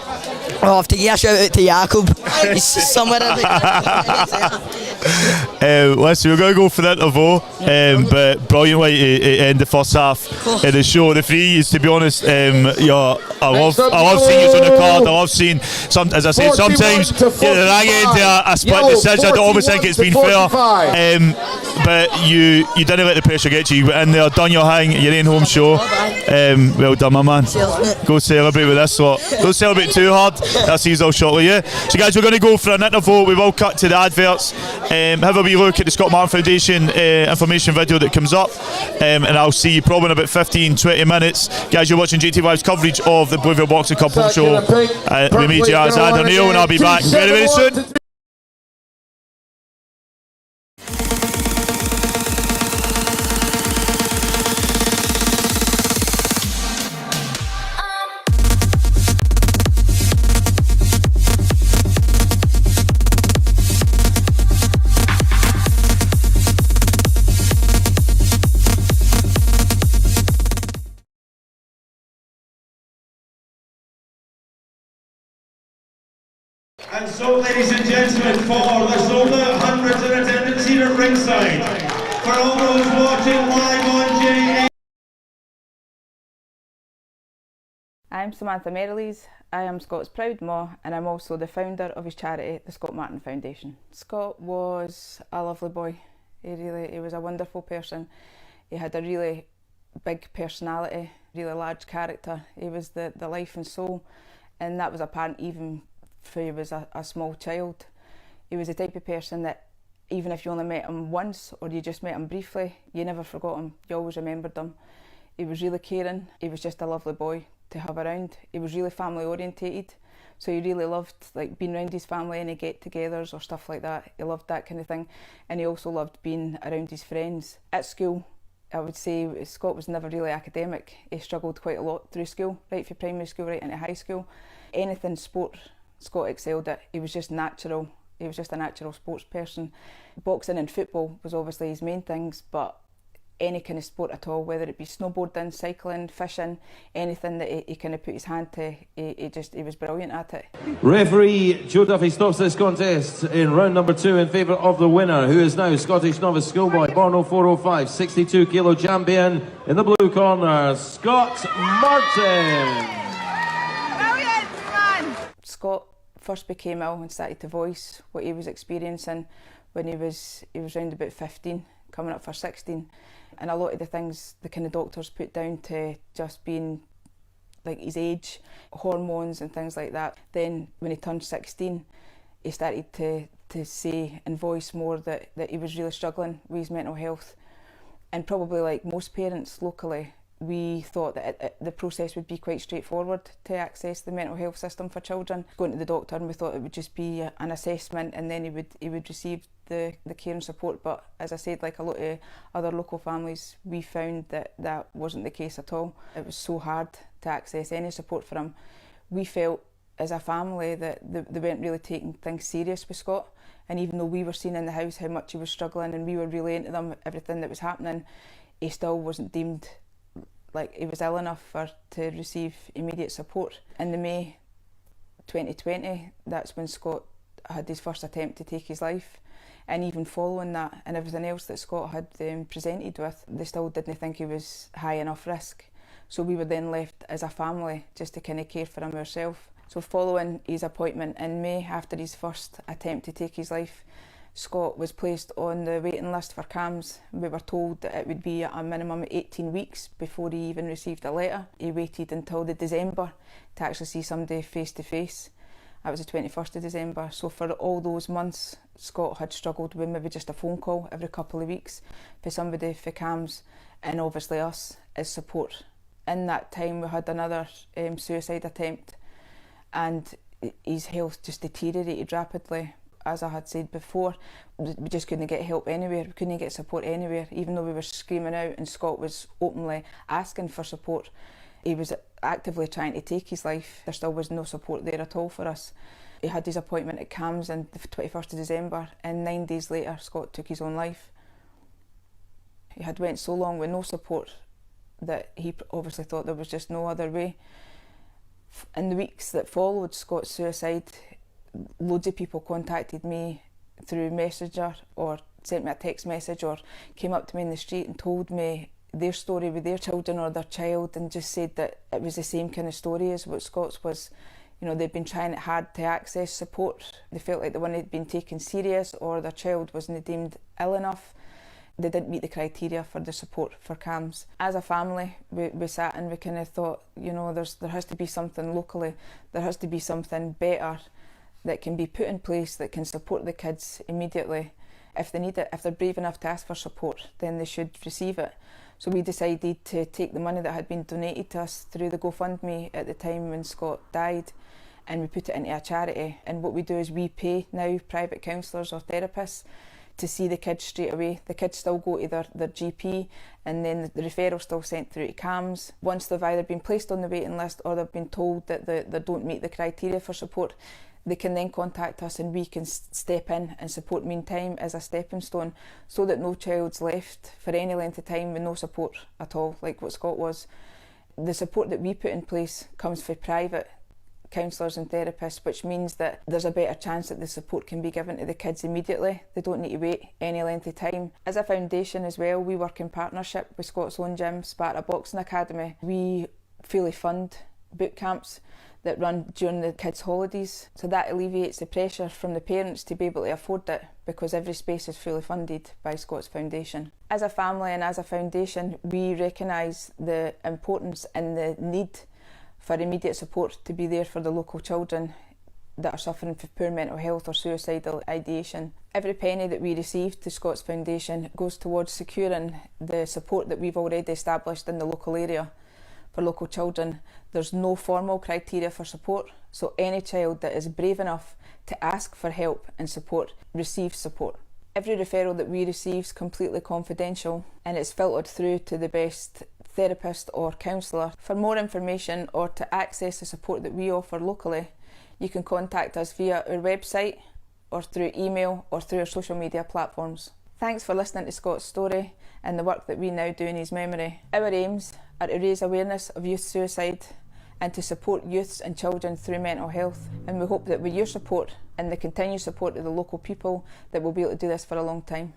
I'll have to give a shout out to Jacob. He's somewhere in listen, we're going to go for the interval, but brilliant way to end the first half of the show. The frees, to be honest, I love seeing you on the card. I love seeing, as I said, sometimes they're hanging into a split decision. I don't always think it's been fair, but you didn't let the pressure get you. You went in there, done your hang, you're in home show. Well done, my man. Go celebrate with this lot. Don't celebrate too hard. That sees all shortly, yeah. So guys, we're going to go for an interval. We will cut to the adverts. Have a wee look at the Scott Martin Foundation information video that comes up, and I'll see you probably in about 15-20 minutes. Guys, you're watching JATV Live's coverage of the Bluevale Boxing Cup home show. We meet you as Andrew Neil, and I'll be back very, very soon. And so, ladies and gentlemen, for the shoulder, hundreds in attendance here at ringside, for all those watching live on JATV. I'm Samantha Merrilees. I am Scott's proud ma, and I'm also the founder of his charity, the Scott Martin Foundation. Scott was a lovely boy. He was a wonderful person. He had a really big personality, really large character. He was the life and soul, and that was apparent even for he was a small child. He was the type of person that even if you only met him once or you just met him briefly, you never forgot him, you always remembered him. He was really caring, he was just a lovely boy to have around. He was really family orientated, so he really loved like being around his family, any get-togethers or stuff like that. He loved that kind of thing, and he also loved being around his friends. At school, I would say Scott was never really academic. He struggled quite a lot through school, right from primary school right into high school. Anything sport, Scott excelled at. He was just natural. He was just a natural sports person. Boxing and football was obviously his main things, but any kind of sport at all, whether it be snowboarding, cycling, fishing, anything that he kind of put his hand to, he was brilliant at it. Referee Joe Duffy stops this contest in round number 2 in favour of the winner, who is now Scottish novice schoolboy, born 0405, 62 kilo champion in the blue corner, Scott Martin. Scott first became ill and started to voice what he was experiencing when he was around about 15, coming up for 16, and a lot of the things the kind of doctors put down to just being like his age, hormones and things like that. Then when he turned 16, he started to say and voice more that he was really struggling with his mental health, and probably like most parents locally, we thought that the process would be quite straightforward to access the mental health system for children. Going to the doctor, and we thought it would just be an assessment and then he would receive the care and support. But as I said, like a lot of other local families, we found that wasn't the case at all. It was so hard to access any support for him. We felt as a family that they weren't really taking things serious with Scott, and even though we were seeing in the house how much he was struggling and we were relaying to them everything that was happening, he still wasn't deemed like he was ill enough to receive immediate support. In the May 2020, that's when Scott had his first attempt to take his life, and even following that and everything else that Scott had presented with, they still didn't think he was high enough risk. So we were then left as a family just to kind of care for him ourselves. So following his appointment in May, after his first attempt to take his life, Scott was placed on the waiting list for CAMHS. We were told that it would be a minimum of 18 weeks before he even received a letter. He waited until the December to actually see somebody face to face. That was the 21st of December. So for all those months, Scott had struggled with maybe just a phone call every couple of weeks for somebody for CAMHS, and obviously us as support. In that time we had another suicide attempt, and his health just deteriorated rapidly. as I had said before, we just couldn't get help anywhere, we couldn't get support anywhere, even though we were screaming out and Scott was openly asking for support. He was actively trying to take his life. There still was no support there at all for us. He had his appointment at CAMS on the 21st of December and 9 days later Scott took his own life. He had went so long with no support that he obviously thought there was just no other way. In the weeks that followed Scott's suicide, loads of people contacted me through Messenger or sent me a text message or came up to me in the street and told me their story with their children or their child, and just said that it was the same kind of story as what Scott's was. You know, they'd been trying hard to access support. They felt like they weren't being taken serious or their child wasn't deemed ill enough. They didn't meet the criteria for the support for CAMS. As a family, we sat and we kind of thought, you know, there has to be something locally, there has to be something better that can be put in place that can support the kids immediately. If they need it, if they're brave enough to ask for support, then they should receive it. So we decided to take the money that had been donated to us through the GoFundMe at the time when Scott died, and we put it into a charity. And what we do is we pay now private counsellors or therapists to see the kids straight away. The kids still go to their GP, and then the referral's still sent through to CAMS. Once they've either been placed on the waiting list or they've been told that they don't meet the criteria for support, they can then contact us and we can step in and support meantime as a stepping stone, so that no child's left for any length of time with no support at all, like what Scott was. The support that we put in place comes for private counsellors and therapists, which means that there's a better chance that the support can be given to the kids immediately. They don't need to wait any length of time. As a foundation as well, we work in partnership with Scott's own gym, Sparta Boxing Academy. We fully fund boot camps that run during the kids' holidays, so that alleviates the pressure from the parents to be able to afford it, because every space is fully funded by Scott's Foundation. As a family and as a foundation, we recognise the importance and the need for immediate support to be there for the local children that are suffering from poor mental health or suicidal ideation. Every penny that we receive to Scott's Foundation goes towards securing the support that we've already established in the local area for local children. There's no formal criteria for support, so any child that is brave enough to ask for help and support receives support. Every referral that we receive is completely confidential and it's filtered through to the best therapist or counsellor. For more information or to access the support that we offer locally, you can contact us via our website or through email or through our social media platforms. Thanks for listening to Scott's story and the work that we now do in his memory. Our aims are to raise awareness of youth suicide and to support youths and children through mental health, and we hope that with your support and the continued support of the local people that we'll be able to do this for a long time.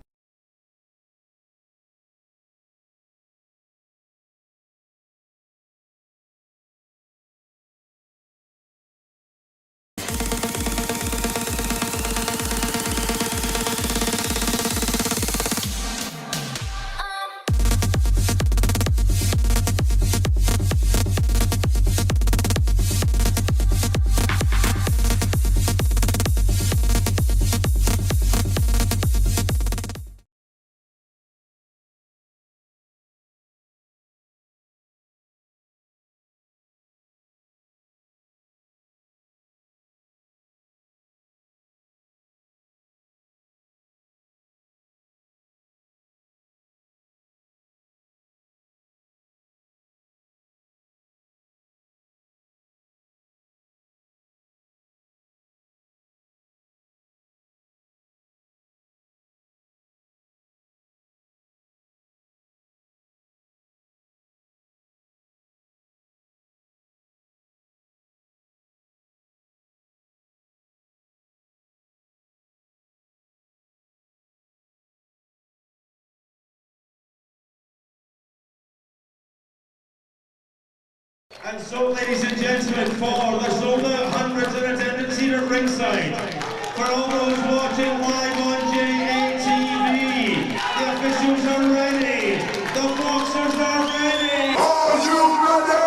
And so, ladies and gentlemen, for the sold out hundreds in attendance here at ringside, for all those watching live on JATV, the officials are ready, the boxers are ready. Are you ready?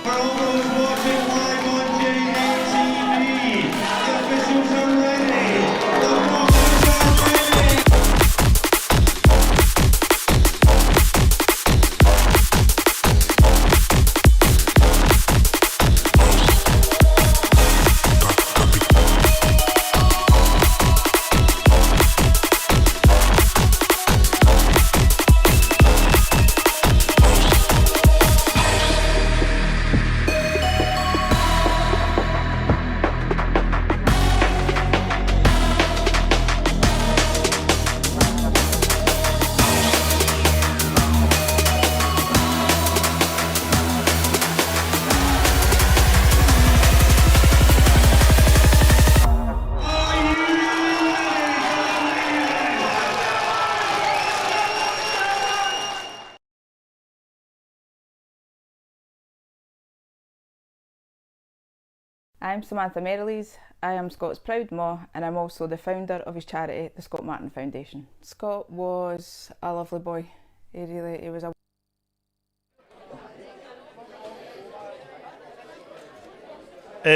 For all those watching live on JATV, the officials are ready. I'm Samantha Merrilees. I am Scott's proud ma, and I'm also the founder of his charity, the Scott Martin Foundation. Scott was a lovely boy. He was a...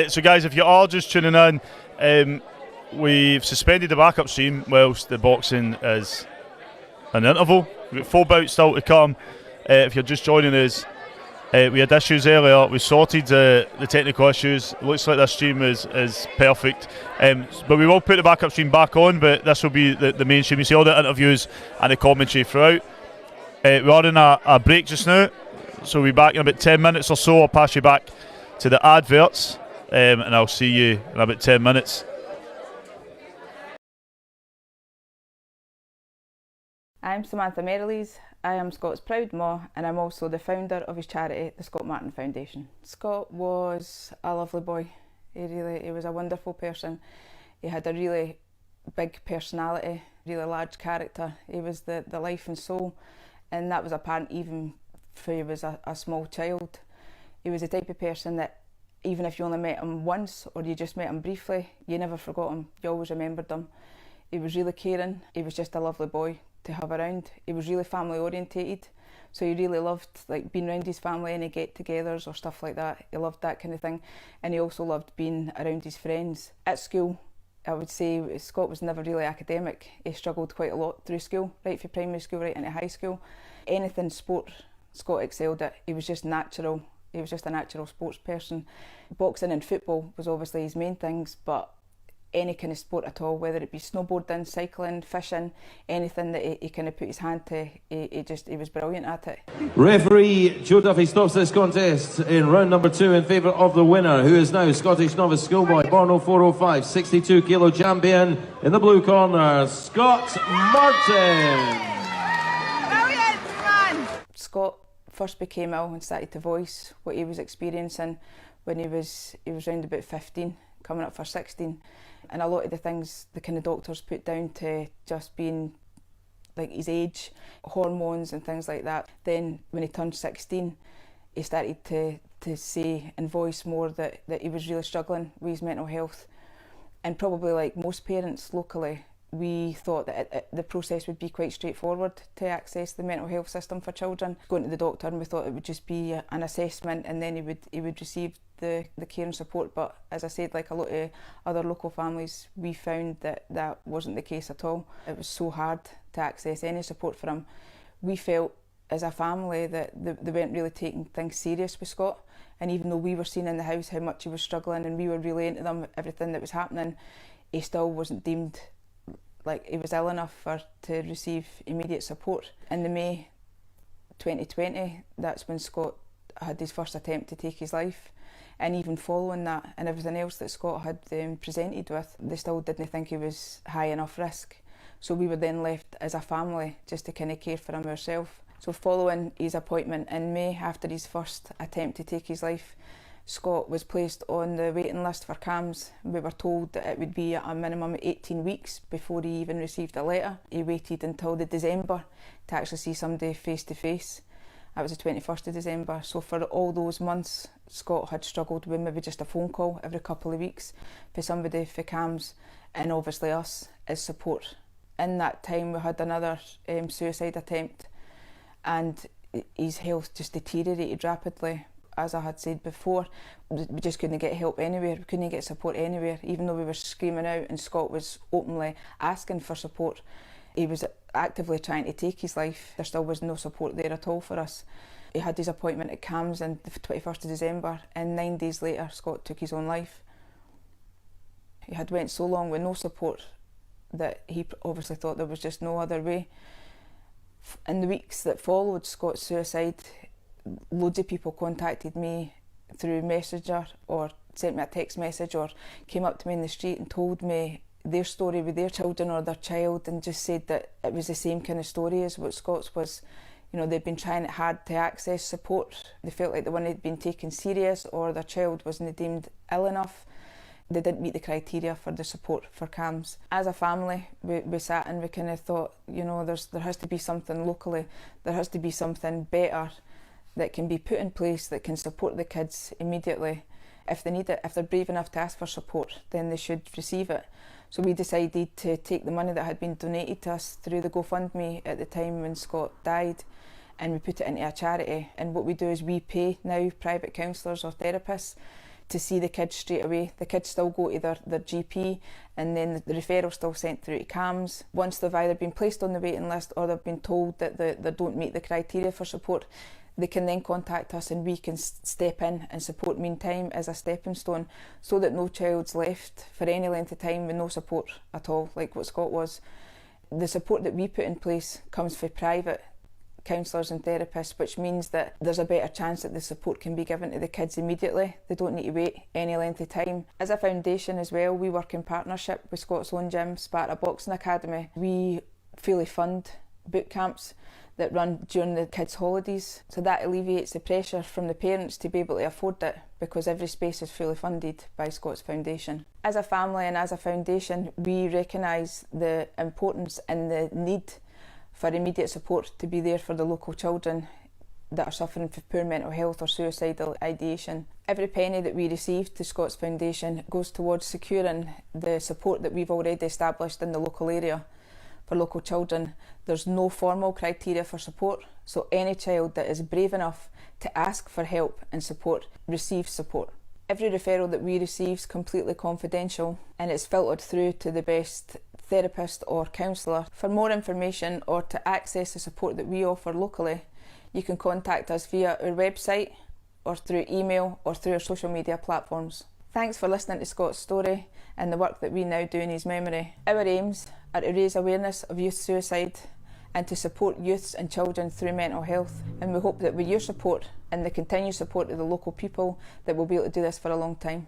So guys, if you are just tuning in, we've suspended the backup stream whilst the boxing is an interval. We've got 4 bouts still to come. If you're just joining us, we had issues earlier. We sorted the technical issues. It looks like this stream is perfect. But we will put the backup stream back on, but this will be the main stream. You see all the interviews and the commentary throughout. We are in a break just now, so we'll be back in about 10 minutes or so. I'll pass you back to the adverts, and I'll see you in about 10 minutes. I'm Samantha Merrilees. I am Scott's proud ma, and I'm also the founder of his charity, the Scott Martin Foundation. Scott was a lovely boy. He was a wonderful person. He had a really big personality, really large character. He was the life and soul, and that was apparent even when he was a small child. He was the type of person that even if you only met him once or you just met him briefly, you never forgot him, you always remembered him. He was really caring. He was just a lovely boy to have around. He was really family orientated, so he really loved like being around his family, any get-togethers or stuff like that. He loved that kind of thing, and he also loved being around his friends. At school, I would say Scott was never really academic. He struggled quite a lot through school, right from primary school right into high school. Anything sport, Scott excelled at. He was just natural. He was just a natural sports person. Boxing and football was obviously his main things, but any kind of sport at all, whether it be snowboarding, cycling, fishing, anything that he kind of put his hand to, he was brilliant at it. Referee Joe Duffy stops this contest in round number 2 in favour of the winner, who is now Scottish novice schoolboy, born 0405, 62 kilo champion in the blue corner, Scott Martin. Brilliant, man! Scott first became ill and started to voice what he was experiencing when he was around about 15, coming up for 16. And a lot of the things the kind of doctors put down to just being like his age, hormones and things like that. Then when he turned 16, he started to say and voice more that he was really struggling with his mental health. And probably like most parents locally, we thought that the process would be quite straightforward to access the mental health system for children. Going to the doctor, and we thought it would just be an assessment and then he would receive the care and support. But as I said, like a lot of other local families, we found that wasn't the case at all. It was so hard to access any support for him. We felt as a family that they weren't really taking things serious with Scott, and even though we were seeing in the house how much he was struggling and we were relaying to them everything that was happening, he still wasn't deemed like he was ill enough to receive immediate support. In the May 2020, that's when Scott had his first attempt to take his life. And even following that and everything else that Scott had presented with, they still didn't think he was high enough risk. So we were then left as a family just to kind of care for him ourselves. So following his appointment in May, after his first attempt to take his life, Scott was placed on the waiting list for CAMHS. We were told that it would be a minimum of 18 weeks before he even received a letter. He waited until the December to actually see somebody face to face. That was the 21st of December. So for all those months, Scott had struggled with maybe just a phone call every couple of weeks for somebody for CAMHS, and obviously us as support. In that time we had another suicide attempt, and his health just deteriorated rapidly. As I had said before, we just couldn't get help anywhere, we couldn't get support anywhere. Even though we were screaming out and Scott was openly asking for support, he was actively trying to take his life, there still was no support there at all for us. He had his appointment at CAMHS on the 21st of December, and 9 days later Scott took his own life. He had went so long with no support that he obviously thought there was just no other way. In the weeks that followed Scott's suicide, loads of people contacted me through Messenger or sent me a text message or came up to me in the street and told me their story with their children or their child, and just said that it was the same kind of story as what Scott's was. You know, they'd been trying it hard to access support. They felt like the one had been taken serious or their child wasn't deemed ill enough. They didn't meet the criteria for the support for CAMHS. As a family, we sat and we kind of thought, you know, there has to be something locally, there has to be something better that can be put in place that can support the kids immediately. if they need it, if they're brave enough to ask for support, then they should receive it. So we decided to take the money that had been donated to us through the GoFundMe at the time when Scott died, and we put it into a charity. And what we do is we pay now private counsellors or therapists to see the kids straight away. The kids still go to their GP, and then the referral's still sent through to CAMS. Once they've either been placed on the waiting list or they've been told that they don't meet the criteria for support, they can then contact us and we can step in and support meantime as a stepping stone, so that no child's left for any length of time with no support at all, like what Scott was. The support that we put in place comes for private counsellors and therapists, which means that there's a better chance that the support can be given to the kids immediately. They don't need to wait any length of time. As a foundation as well, we work in partnership with Scott's own gym, Sparta Boxing Academy. We fully fund boot camps that run during the kids' holidays, so that alleviates the pressure from the parents to be able to afford it, because every space is fully funded by Scott's Foundation. As a family and as a foundation, we recognise the importance and the need for immediate support to be there for the local children that are suffering from poor mental health or suicidal ideation. Every penny that we receive to Scott's Foundation goes towards securing the support that we've already established in the local area for local children. There's no formal criteria for support, so any child that is brave enough to ask for help and support receives support. Every referral that we receive is completely confidential, and it's filtered through to the best therapist or counsellor. For more information or to access the support that we offer locally, you can contact us via our website or through email or through our social media platforms. Thanks for listening to Scott's story and the work that we now do in his memory. Our aims are to raise awareness of youth suicide and to support youths and children through mental health, and we hope that with your support and the continued support of the local people that we'll be able to do this for a long time.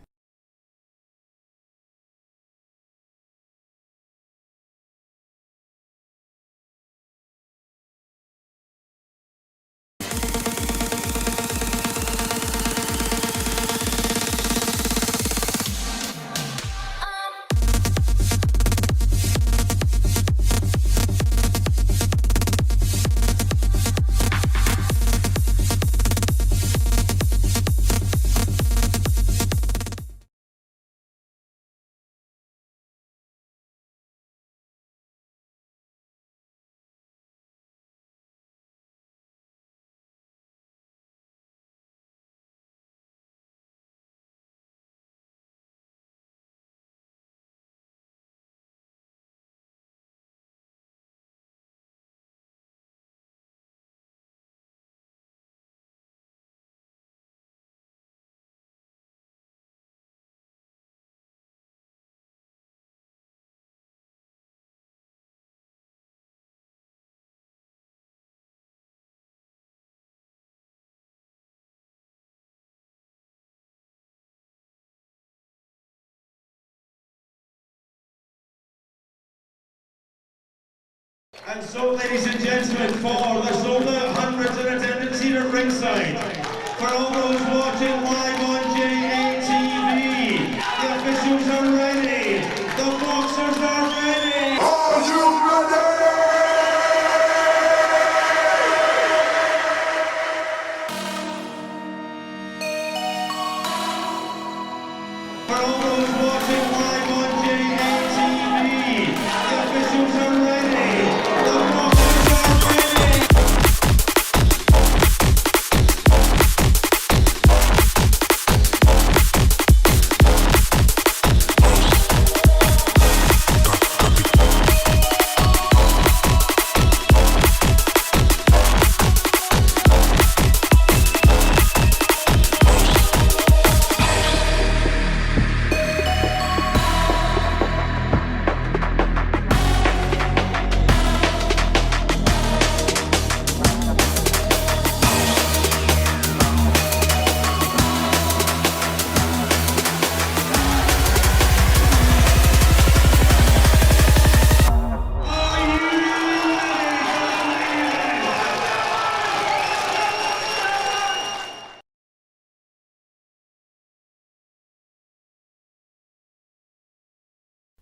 And so, ladies and gentlemen, for the shoulder hundreds in attendance here at ringside, for all those watching live on JATV, the officials are ready, the boxers are ready. Are you ready? For all those watching live on JATV, the officials are ready.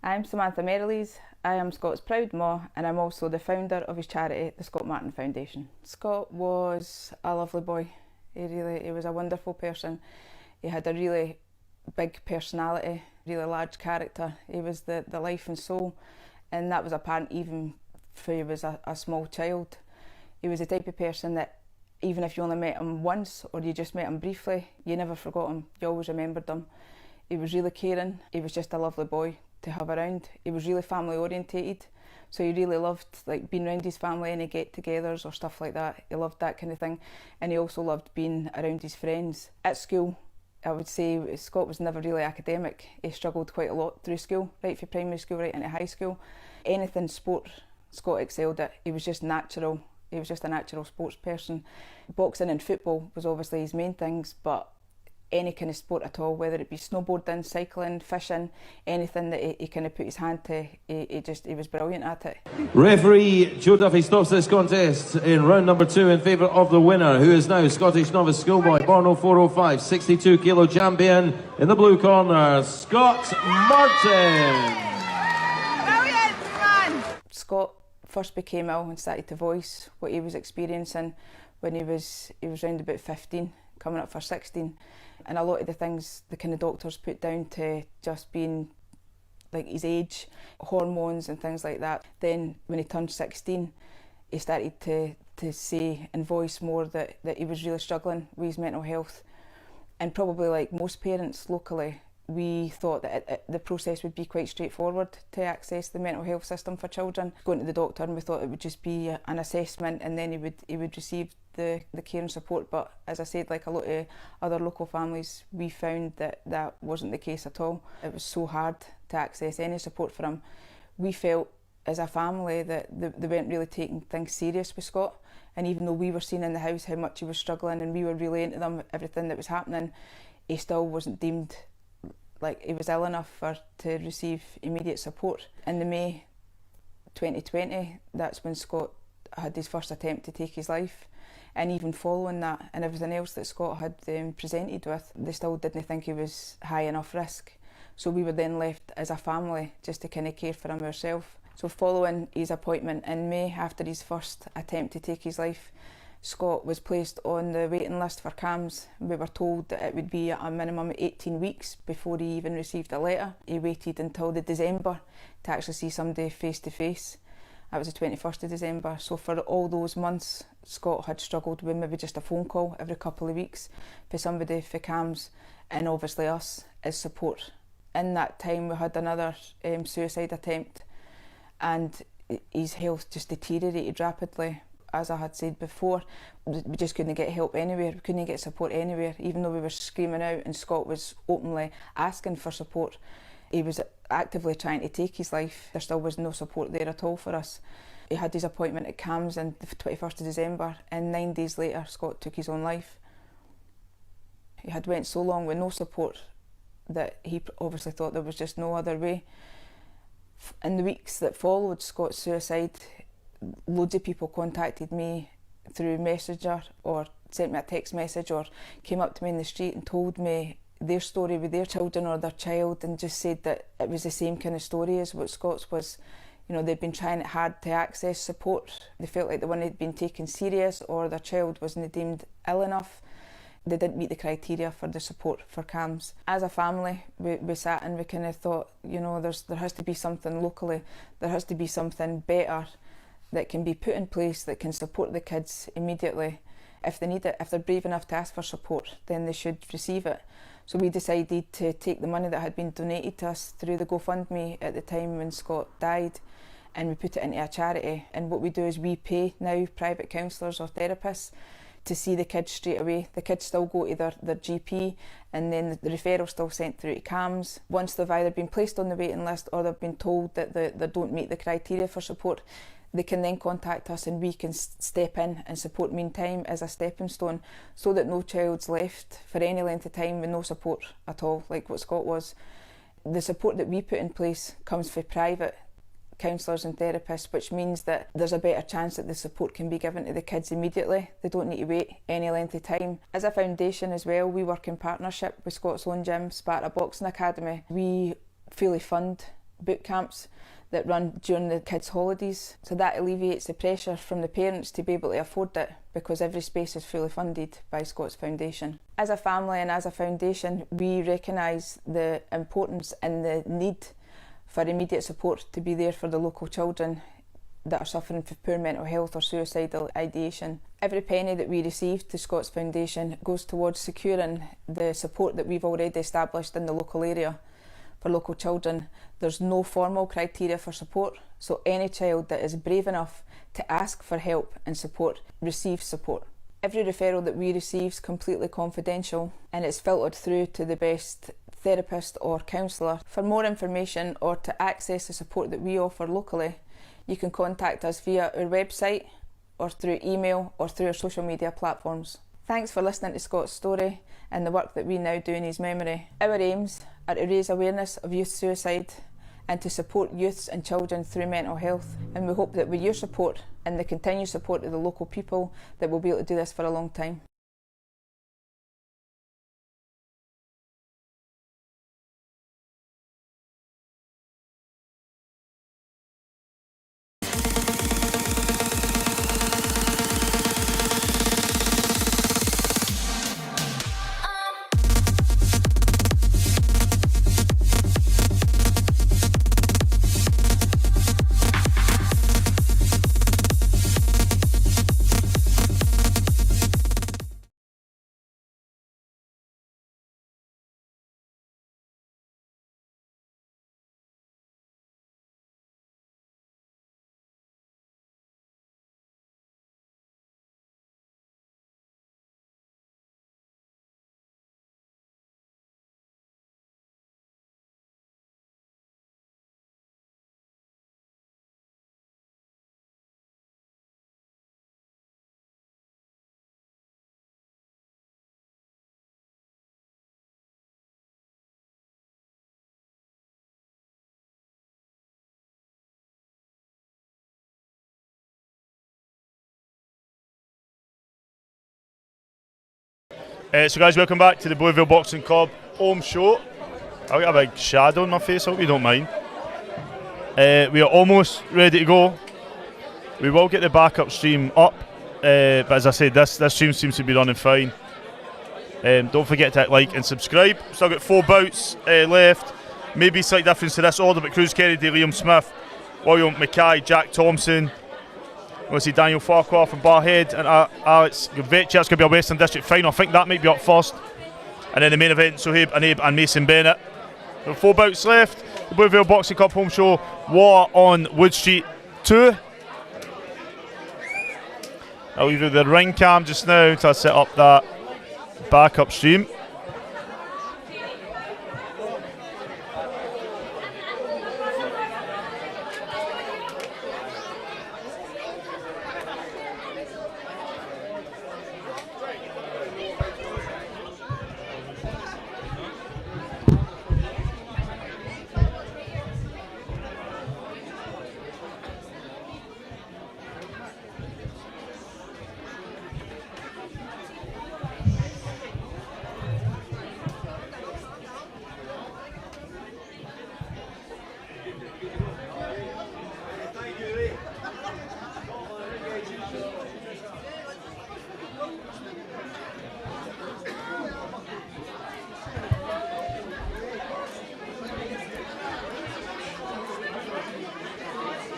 I'm Samantha Merrilees. I am Scott's proud ma, and I'm also the founder of his charity, the Scott Martin Foundation. Scott was a lovely boy. He was a wonderful person. He had a really big personality, really large character. He was the life and soul, and that was apparent even when he was a small child. He was the type of person that even if you only met him once or you just met him briefly, you never forgot him, you always remembered him. He was really caring, he was just a lovely boy to have around. He was really family orientated, so he really loved like being around his family, any get-togethers or stuff like that. He loved that kind of thing, and he also loved being around his friends. At school, I would say Scott was never really academic. He struggled quite a lot through school, right from primary school right into high school. Anything sport, Scott excelled at. He was just natural. He was just a natural sports person. Boxing and football was obviously his main things, but any kind of sport at all, whether it be snowboarding, cycling, fishing, anything that he kind of put his hand to, he was brilliant at it. Referee Joe Duffy stops this contest in round number 2 in favour of the winner, who is now Scottish novice schoolboy, born 0405, 62 kilo champion. In the blue corner, Scott Martin. Brilliant, man! Scott first became ill and started to voice what he was experiencing when he was around about 15, coming up for 16. And a lot of the things the kind of doctors put down to just being like his age, hormones and things like that. Then when he turned 16, he started to say and voice more that he was really struggling with his mental health. And probably like most parents locally, we thought that the process would be quite straightforward to access the mental health system for children. Going to the doctor, and we thought it would just be an assessment and then he would receive the care and support. But as I said, like a lot of other local families, we found that wasn't the case at all. It was so hard to access any support for him. We felt as a family that they weren't really taking things serious with Scott, and even though we were seeing in the house how much he was struggling and we were relaying to them everything that was happening, he still wasn't deemed like he was ill enough to receive immediate support. In the May 2020, that's when Scott had his first attempt to take his life, and even following that and everything else that Scott had presented with, they still didn't think he was high enough risk. So we were then left as a family just to kind of care for him ourselves. So following his appointment in May, after his first attempt to take his life, Scott was placed on the waiting list for CAMHS. We were told that it would be a minimum of 18 weeks before he even received a letter. He waited until the December to actually see somebody face to face. That was the 21st of December. So for all those months, Scott had struggled with maybe just a phone call every couple of weeks for somebody for CAMHS, and obviously us as support. In that time we had another suicide attempt, and his health just deteriorated rapidly. As I had said before, we just couldn't get help anywhere, we couldn't get support anywhere. Even though we were screaming out and Scott was openly asking for support, he was actively trying to take his life, there still was no support there at all for us. He had his appointment at CAMHS on the 21st of December, and 9 days later Scott took his own life. He had went so long with no support that he obviously thought there was just no other way. In the weeks that followed Scott's suicide, loads of people contacted me through Messenger or sent me a text message or came up to me in the street and told me their story with their children or their child, and just said that it was the same kind of story as what Scott's was. You know, they'd been trying it hard to access support. They felt like the one had been taken serious, or their child wasn't deemed ill enough. They didn't meet the criteria for the support for CAMHS. As a family, we sat and we kind of thought, you know, there has to be something locally, there has to be something better that can be put in place that can support the kids immediately. If they need it, if they're brave enough to ask for support, then they should receive it. So we decided to take the money that had been donated to us through the GoFundMe at the time when Scott died, and we put it into a charity. And what we do is we pay now private counsellors or therapists to see the kids straight away. The kids still go to their GP, and then the referral's still sent through to CAMHS. Once they've either been placed on the waiting list or they've been told that they don't meet the criteria for support, they can then contact us and we can step in and support meantime as a stepping stone, so that no child's left for any length of time with no support at all, like what Scott was. The support that we put in place comes for private counsellors and therapists, which means that there's a better chance that the support can be given to the kids immediately. They don't need to wait any length of time. As a foundation as well, we work in partnership with Scott's own gym, Sparta Boxing Academy. We fully fund boot camps that run during the kids' holidays. So that alleviates the pressure from the parents to be able to afford it, because every space is fully funded by Scots Foundation. As a family and as a foundation, we recognise the importance and the need for immediate support to be there for the local children that are suffering from poor mental health or suicidal ideation. Every penny that we receive to Scots Foundation goes towards securing the support that we've already established in the local area for local children. There's no formal criteria for support, so any child that is brave enough to ask for help and support receives support. Every referral that we receive is completely confidential and it's filtered through to the best therapist or counsellor. For more information or to access the support that we offer locally, you can contact us via our website or through email or through our social media platforms. Thanks for listening to Scott's story and the work that we now do in his memory. Our aims are to raise awareness of youth suicide and to support youths and children through mental health, and we hope that with your support and the continued support of the local people that we'll be able to do this for a long time. So guys, welcome back to the Bluevale Boxing Club home show. I've got a big shadow on my face, I hope you don't mind. We are almost ready to go. We will get the backup stream up, but as I said, this stream seems to be running fine. Don't forget to hit like and subscribe. Still got 4 bouts left. Maybe slight difference to this order, but Cruz Kennedy, Liam Smith, William Mackay, Jack Thompson. We'll see Daniel Farquhar from Barhead and Alex Gavecci. That's going to be a Western District final. I think that might be up first. And then the main event, Sohaib Anaib and Mason Bennett. There are 4 bouts left. The Bluevale Boxing Cup home show, War on Wood Street 2. I'll leave you the ring cam just now to set up that backup stream.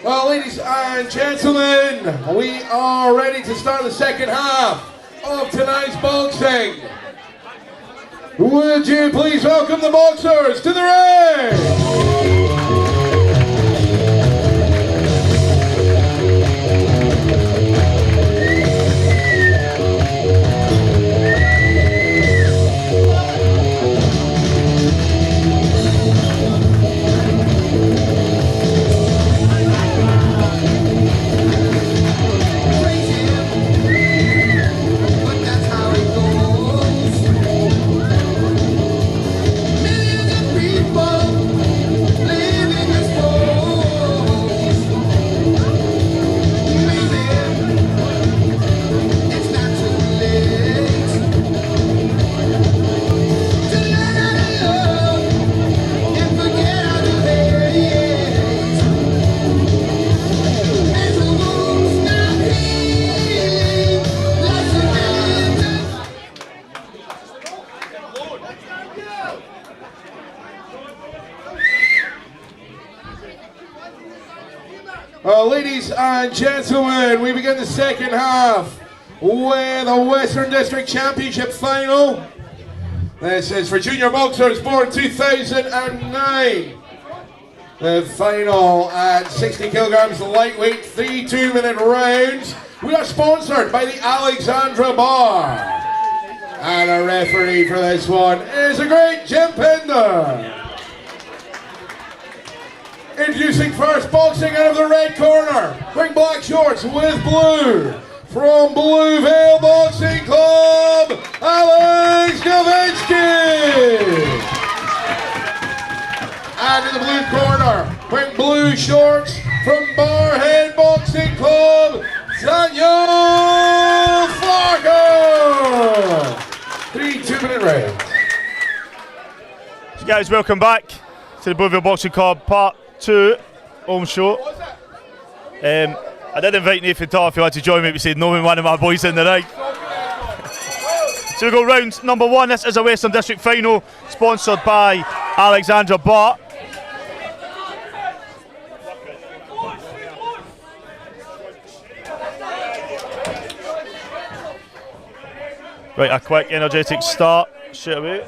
Well, ladies and gentlemen, we are ready to start the second half of tonight's boxing. Would you please welcome the boxers to the ring? Ladies and gentlemen, we begin the second half with a Western District Championship final. This is for junior boxers born 2009. The final at 60 kilograms lightweight, 3 2-minute rounds. We are sponsored by the Alexandra Bar. And a referee for this one is a great Jim Pender. Introducing first, boxing out of the red corner, wearing black shorts with blue, from Bluevale Boxing Club, Alex Gavinsky. And in the blue corner, wearing blue shorts, from Barhead Boxing Club, Daniel Fargo. 3 2-minute rounds. So guys, welcome back to the Bluevale Boxing Club Part 2 home show. I did invite Nathan Tarr if you want to join me, but he said no, one of my boys in the ring. So we go round number 1. This is a Western District final sponsored by Alexandra Bar. Right, a quick energetic start straight away.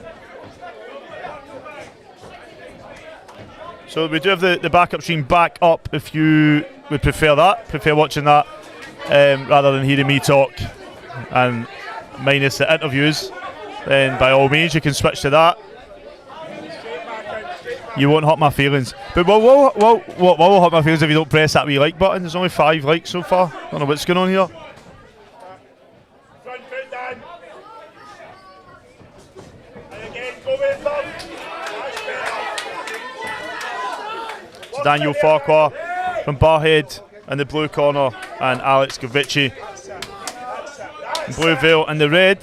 So we do have the backup stream back up if you would prefer that, prefer watching that rather than hearing me talk and minus the interviews, then by all means you can switch to that. You won't hurt my feelings. But what will hurt my feelings if you don't press that wee like button? There's only 5 likes so far. I don't know what's going on here. Daniel Farquhar from Barhead in the blue corner and Alex Gavinsky in Bluevale in the red.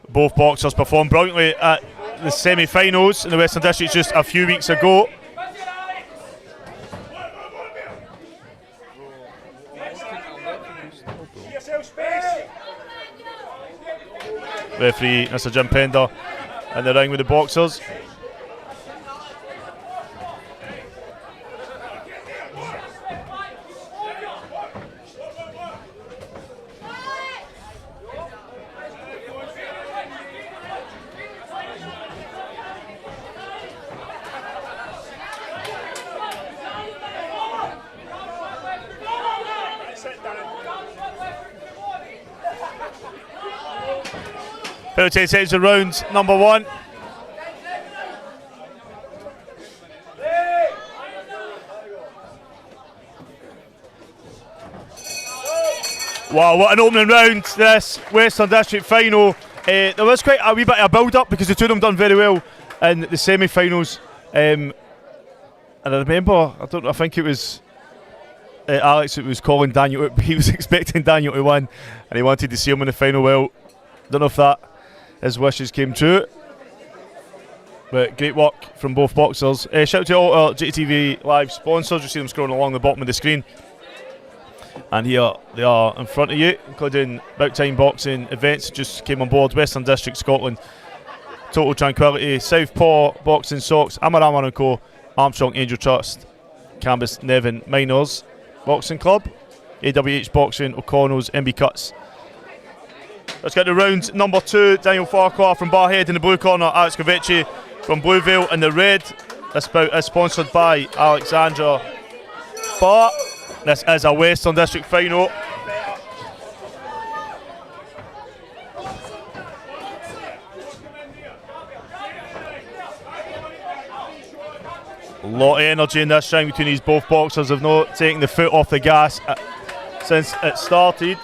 Both boxers performed brilliantly at the semi-finals in the Western District just a few weeks ago. Referee Mr. Jim Pender in the ring with the boxers. About 10 seconds of round number 1. Wow, what an opening round, this Western District final. There was quite a wee bit of a build-up because the two of them done very well in the semi-finals. And I remember, I think it was Alex that was calling Daniel, he was expecting Daniel to win and he wanted to see him in the final. Well, don't know if that his wishes came true, but great work from both boxers. Shout out to all our JATV live sponsors. You see them scrolling along the bottom of the screen, and here they are in front of you, including About Time Boxing Events just came on board, Western District Scotland, Total Tranquility, Southpaw Boxing Socks, Amar & Co, Armstrong Angel Trust, Cambus Nevin Minors Boxing Club, AWH Boxing, O'Connell's, MB Cuts. Let's get to round number 2. Daniel Farquhar from Barhead in the blue corner, Alex Gavinsky from Bluevale in the red. This bout is sponsored by Alexandra Bar. This is a Western District final. A lot of energy in this round between these both boxers. Have not taken the foot off the gas since it started.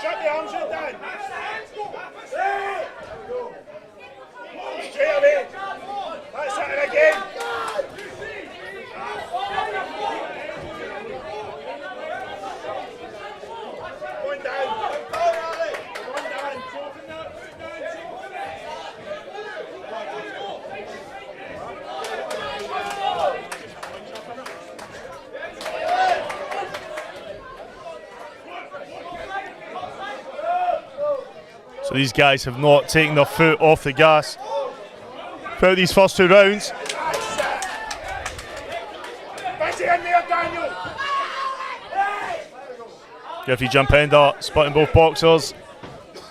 Shut the arms down. So these guys have not taken their foot off the gas throughout these first 2 rounds. Referee jump ender, spotting both boxers.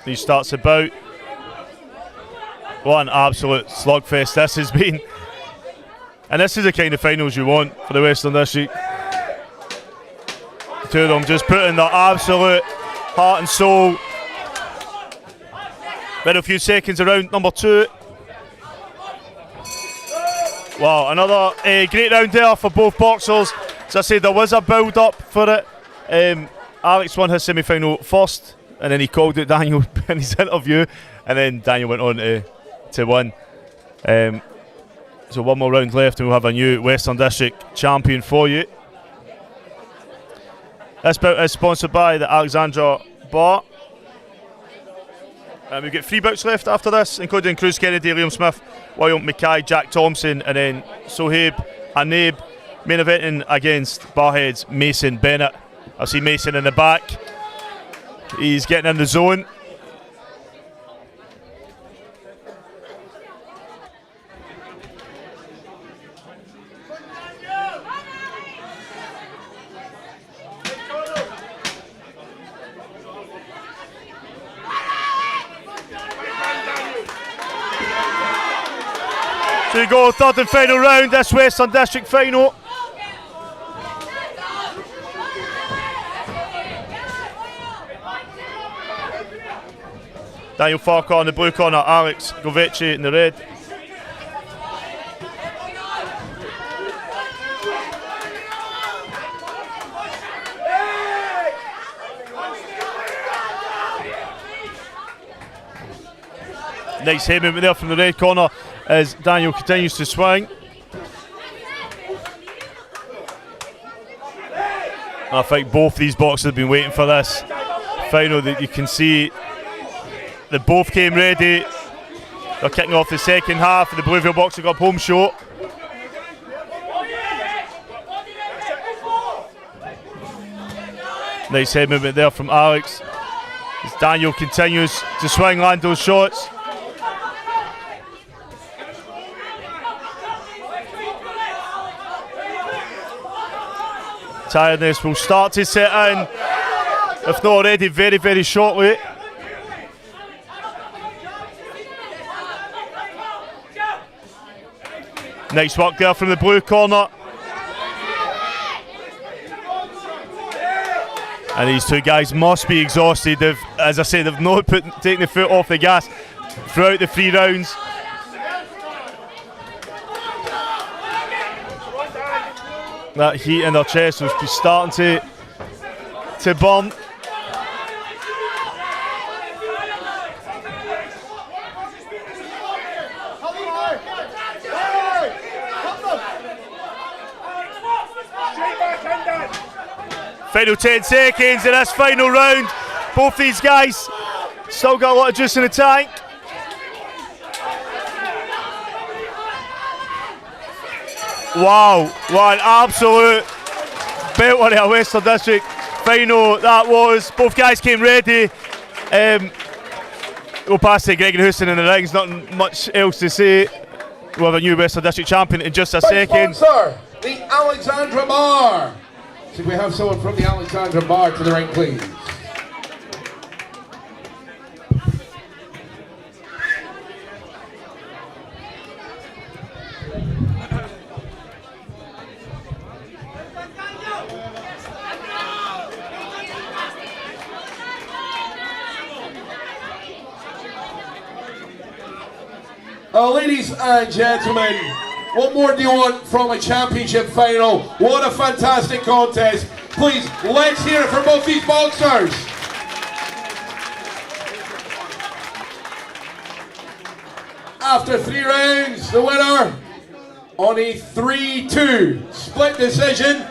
He starts the bout. What an absolute slugfest this has been. And this is the kind of finals you want for the Western District. The two of them just putting their absolute heart and soul. Then a few seconds around number 2. Wow, another great round there for both boxers. As I said, there was a build up for it. Alex won his semi-final first, and then he called it Daniel in his interview, and then Daniel went on to win. So 1 more round left, and we'll have a new Western District champion for you. This bout is sponsored by the Alexandra Bar. We've got 3 bouts left after this, including Cruz Kennedy, Liam Smith, William Mackay, Jack Thompson, and then Sohaib Anab main eventing against Barhead's Mason Bennett. I see Mason in the back. He's getting in the zone. So we go, 3rd and final round, this Western District final. Daniel Farquhar in the blue corner, Alex Govechi in the red. Nice head movement there from the red corner as Daniel continues to swing. I think both these boxers have been waiting for this final. That you can see they both came ready. They're kicking off the second half of the Bluevale Boxing Club home show. Nice head movement there from Alex as Daniel continues to swing, land those shots. Tiredness will start to set in, if not already, very, very shortly. Nice work there from the blue corner. And these two guys must be exhausted. They've, as I said, they've not taken the foot off the gas throughout the 3 rounds. That heat in their chest will be starting to burn. Final 10 seconds in this final round. Both these guys still got a lot of juice in the tank. Wow, what an absolute belter in a Western District final that was. Both guys came ready. We'll pass to Gregory Houston in the rings, nothing much else to say. We'll have a new Western District champion in just a second. Sponsor, the Alexandra Bar. So we have someone from the Alexandra Bar to the ring, please. Ladies and gentlemen, what more do you want from a championship final? What a fantastic contest. Please, let's hear it for both these boxers. After 3 rounds, the winner on a 3-2 split decision,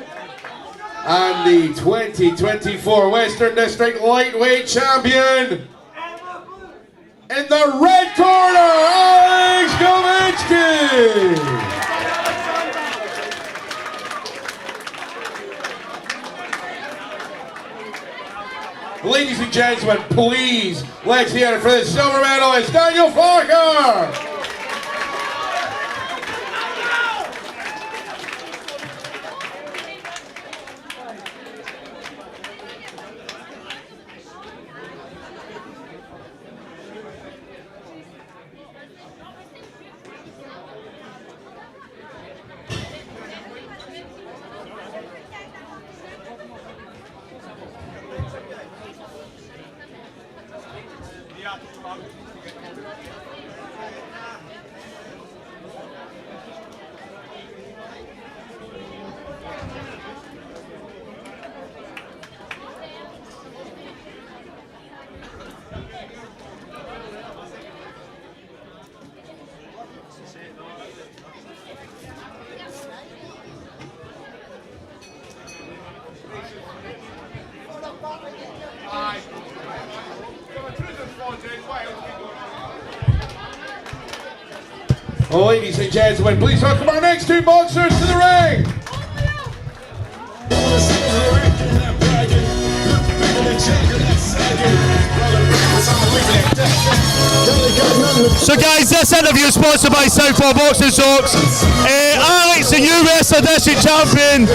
and the 2024 Western District Lightweight Champion, in the red corner, Alex Govinsky. Ladies and gentlemen, please, let's hear it for the silver medalist, Daniel Farker. Ladies and gentlemen, please welcome our next 2 boxers to the ring. So guys, this interview is sponsored by Southpaw Boxing Socks. Alex, the new Western District Champion.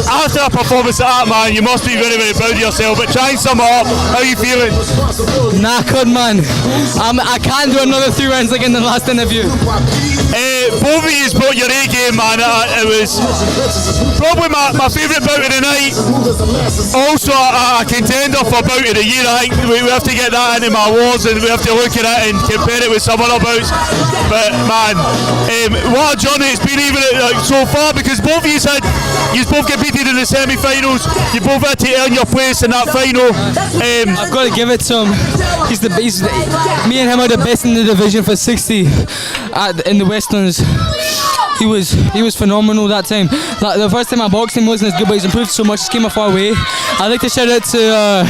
After a performance like that, man, you must be very, very proud of yourself. But try and sum it up. How are you feeling? Knackered, man. I can't do another 3 rounds like in the last interview. Both of you brought your A game, man. It was probably my favourite bout of the night. Also a contender for bout of the year. I think we have to get that into my awards, and we have to look at it and compare it with some other bouts. But man, what a journey it's been even so far, because both of you both competed in the semi-finals. You both had to earn your place in that final. I've got to give it to him. Me and him are the best in the division for 60 in the Westerns. He was phenomenal that time. Like, the first time I boxed him wasn't as good, but he's improved so much. He's came a far way. I'd like to shout out to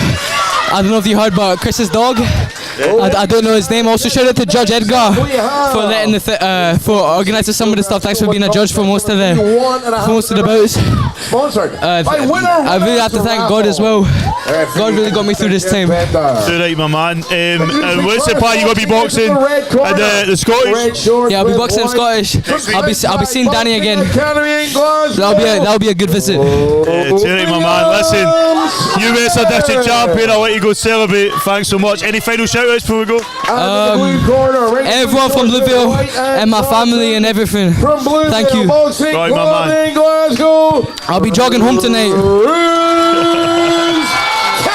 I don't know if you heard, but Chris's dog. I don't know his name. Also shout out to Judge Edgar for letting for organising some of the stuff. Thanks for being a judge for most of the bouts. I really have to thank God as well. God really got me through this time. Too right, my man. And what's the plan? You going to be boxing at the Scottish? Yeah, I'll be boxing in Scottish. I'll be seeing Danny again. That'll be a good visit. Too right, my man. Listen, you Western District Champion. I'll let you go celebrate. Thanks so much. Any final shout outs before we go? Everyone from Bluevale and my family and everything. Thank you. Right, my man. I'll be jogging home tonight.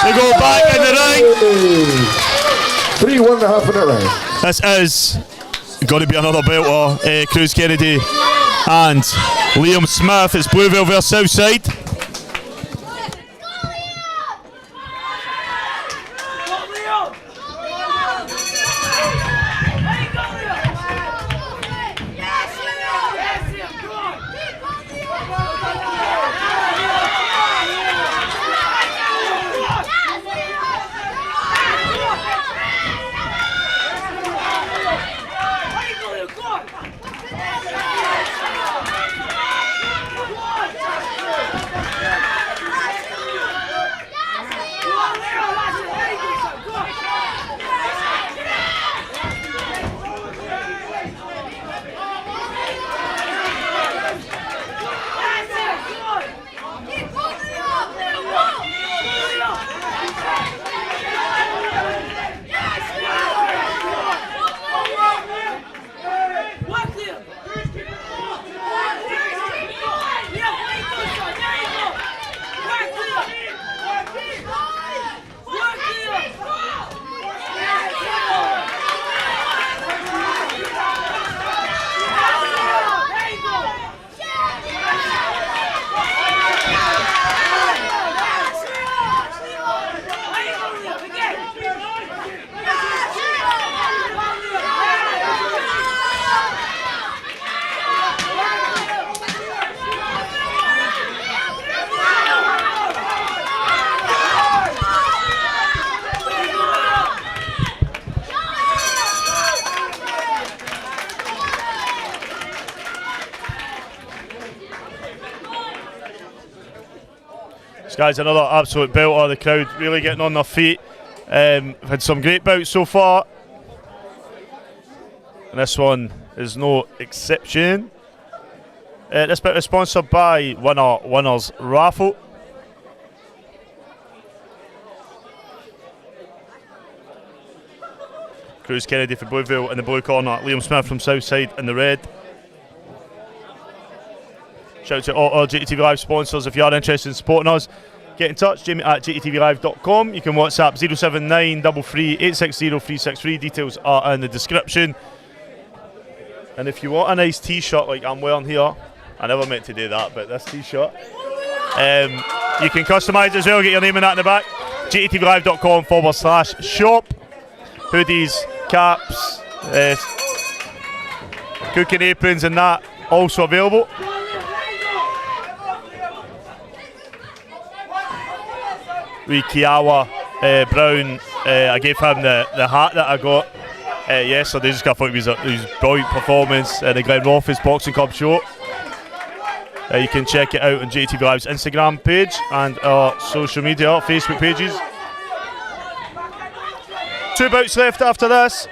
We go back in the ring. 3 1.5 minute round. This is got to be another belter. Cruz Kennedy and Liam Smith. It's Bluevale versus Southside. Guys, another absolute belter. The crowd really getting on their feet. We've had some great bouts so far, and this one is no exception. This bout is sponsored by Winners Raffle. Cruz Kennedy for Bluevale in the blue corner, Liam Smith from Southside in the red. Shout out to all our JATV Live sponsors. If you are interested in supporting us, get in touch, Jamie at jtvlive.com. You can WhatsApp 079 33 860 363. Details are in the description. And if you want a nice t-shirt like I'm wearing here, I never meant to do that, but this t-shirt, you can customise as well, get your name in that in the back. jtvlive.com/shop. Hoodies, caps, cooking aprons and that, also available. Wee Kiawa Brown, I gave him the hat that I got yesterday, just I thought it was a brilliant performance at the Glenrothes Boxing Club show. You can check it out on JATV Live's Instagram page and our social media, Facebook pages. 2 bouts left after this.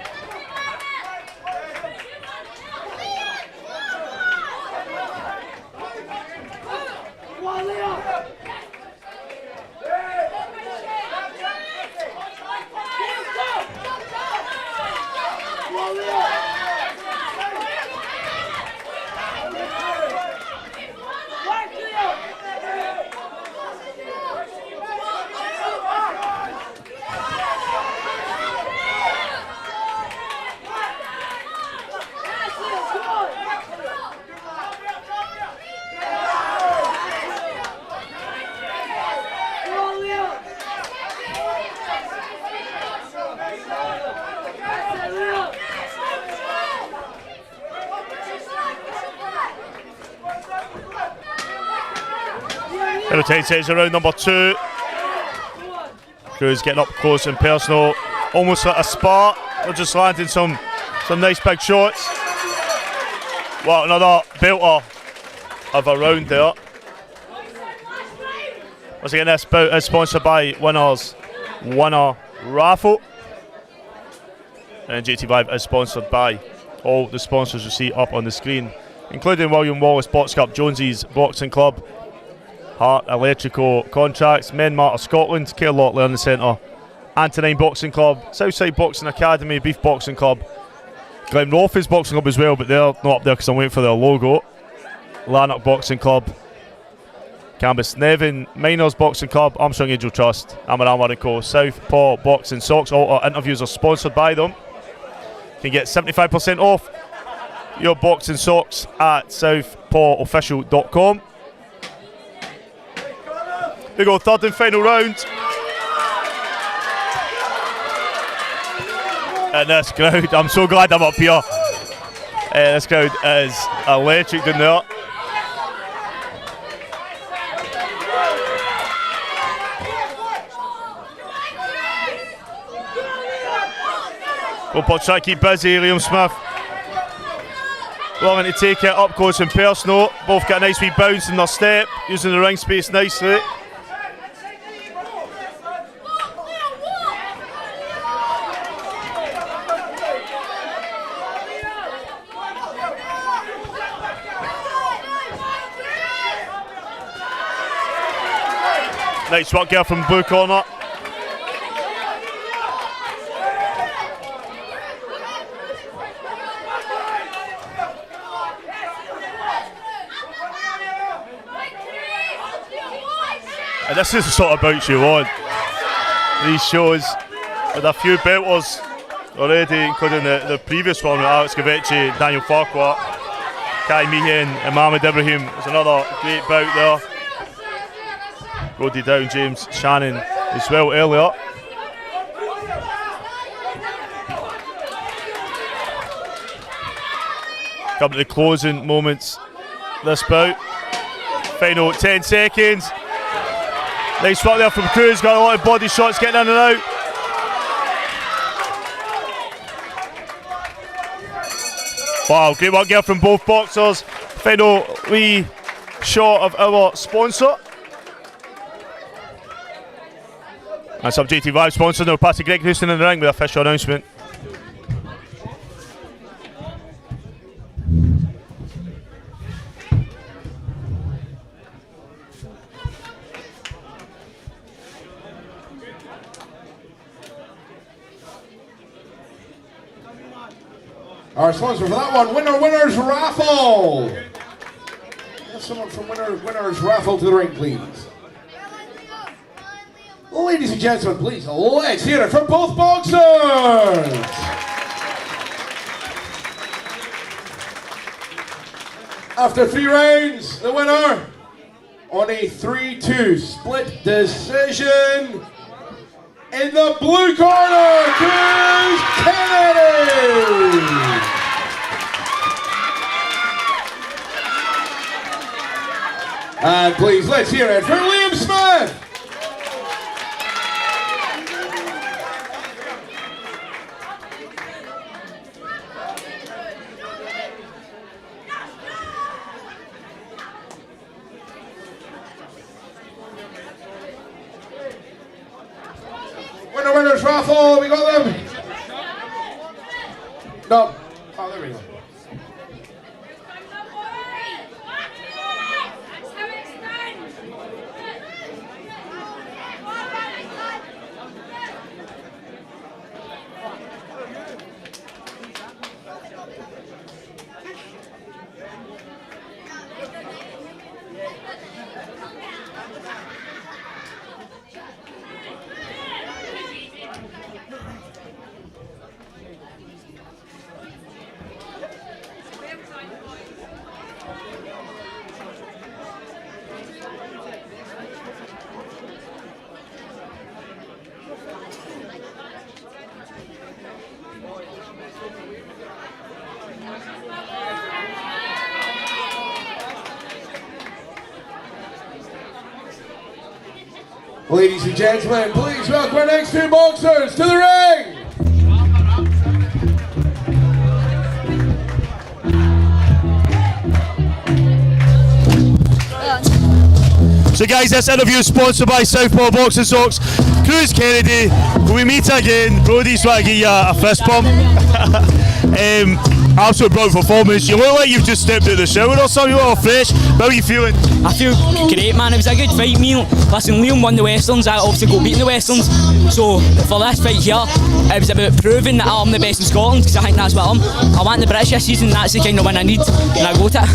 Little tight sets around number 2. Cruz getting up close and personal, almost like a spar. They're just landing some nice big shots. Well, another belter of a round there. Once again, this bout is sponsored by Winners Raffle, and JATV Live is sponsored by all the sponsors you see up on the screen, including William Wallace Box Cup, Jonesy's Boxing Club, Hart Electrical Contracts, Men Matter Scotland, Care Lot Learning Centre, Antonine Boxing Club, Southside Boxing Academy, Beef Boxing Club, Glenrothes Boxing Club as well, but they're not up there because I'm waiting for their logo. Lanark Boxing Club, Cambus Nevin, Miners Boxing Club, Armstrong Angel Trust, Amarama & Co, Southpaw Boxing Socks. All our interviews are sponsored by them. You can get 75% off your boxing socks at southpawofficial.com. We go, third and final round. And this crowd, I'm so glad I'm up here. This crowd is electric down there. Both trying to keep busy. Liam Smith willing to take it up close and personal. Both get a nice wee bounce in their step, using the ring space nicely. Nice work here from the blue corner. And this is the sort of bouts you want. These shows with a few belters already, including the previous one with Alex Gavechi, Daniel Farquhar, Kai Meehan and Mohamed Ibrahim. There's another great bout there. Roddy Down, James Shannon as well earlier. Come to the closing moments this bout. Final 10 seconds. Nice work there from Cruz, got a lot of body shots getting in and out. Wow, great work here from both boxers. Final wee shot of our sponsor. That's up JTV Live sponsor. Now pass to Greg Houston in the ring with official announcement. Our sponsor for that one, Winners Raffle. Get someone from Winners Raffle to the ring, please. Ladies and gentlemen, please, let's hear it from both boxers. After 3 rounds, the winner on a 3-2 split decision in the blue corner, Cruz Kennedy. And please, let's hear it for Liam Smith. Winners Raffle, we got them. No. Oh, there we go. Ladies and gentlemen, please welcome our next 2 boxers to the ring. So guys, this interview is sponsored by Southpaw Boxing Socks. Cruz Kennedy, will we meet again? Brody's trying to get you a fist bump. Absolute brilliant performance. You look like you've just stepped out of the shower or something. You look fresh. How are you feeling? I feel great, man. It was a good fight, me. Listen, Liam won the Westerns. I obviously got beaten the Westerns. So for this fight here, it was about proving that I'm the best in Scotland, because I think that's what I want the British this season. That's the kind of win I need, and I got it.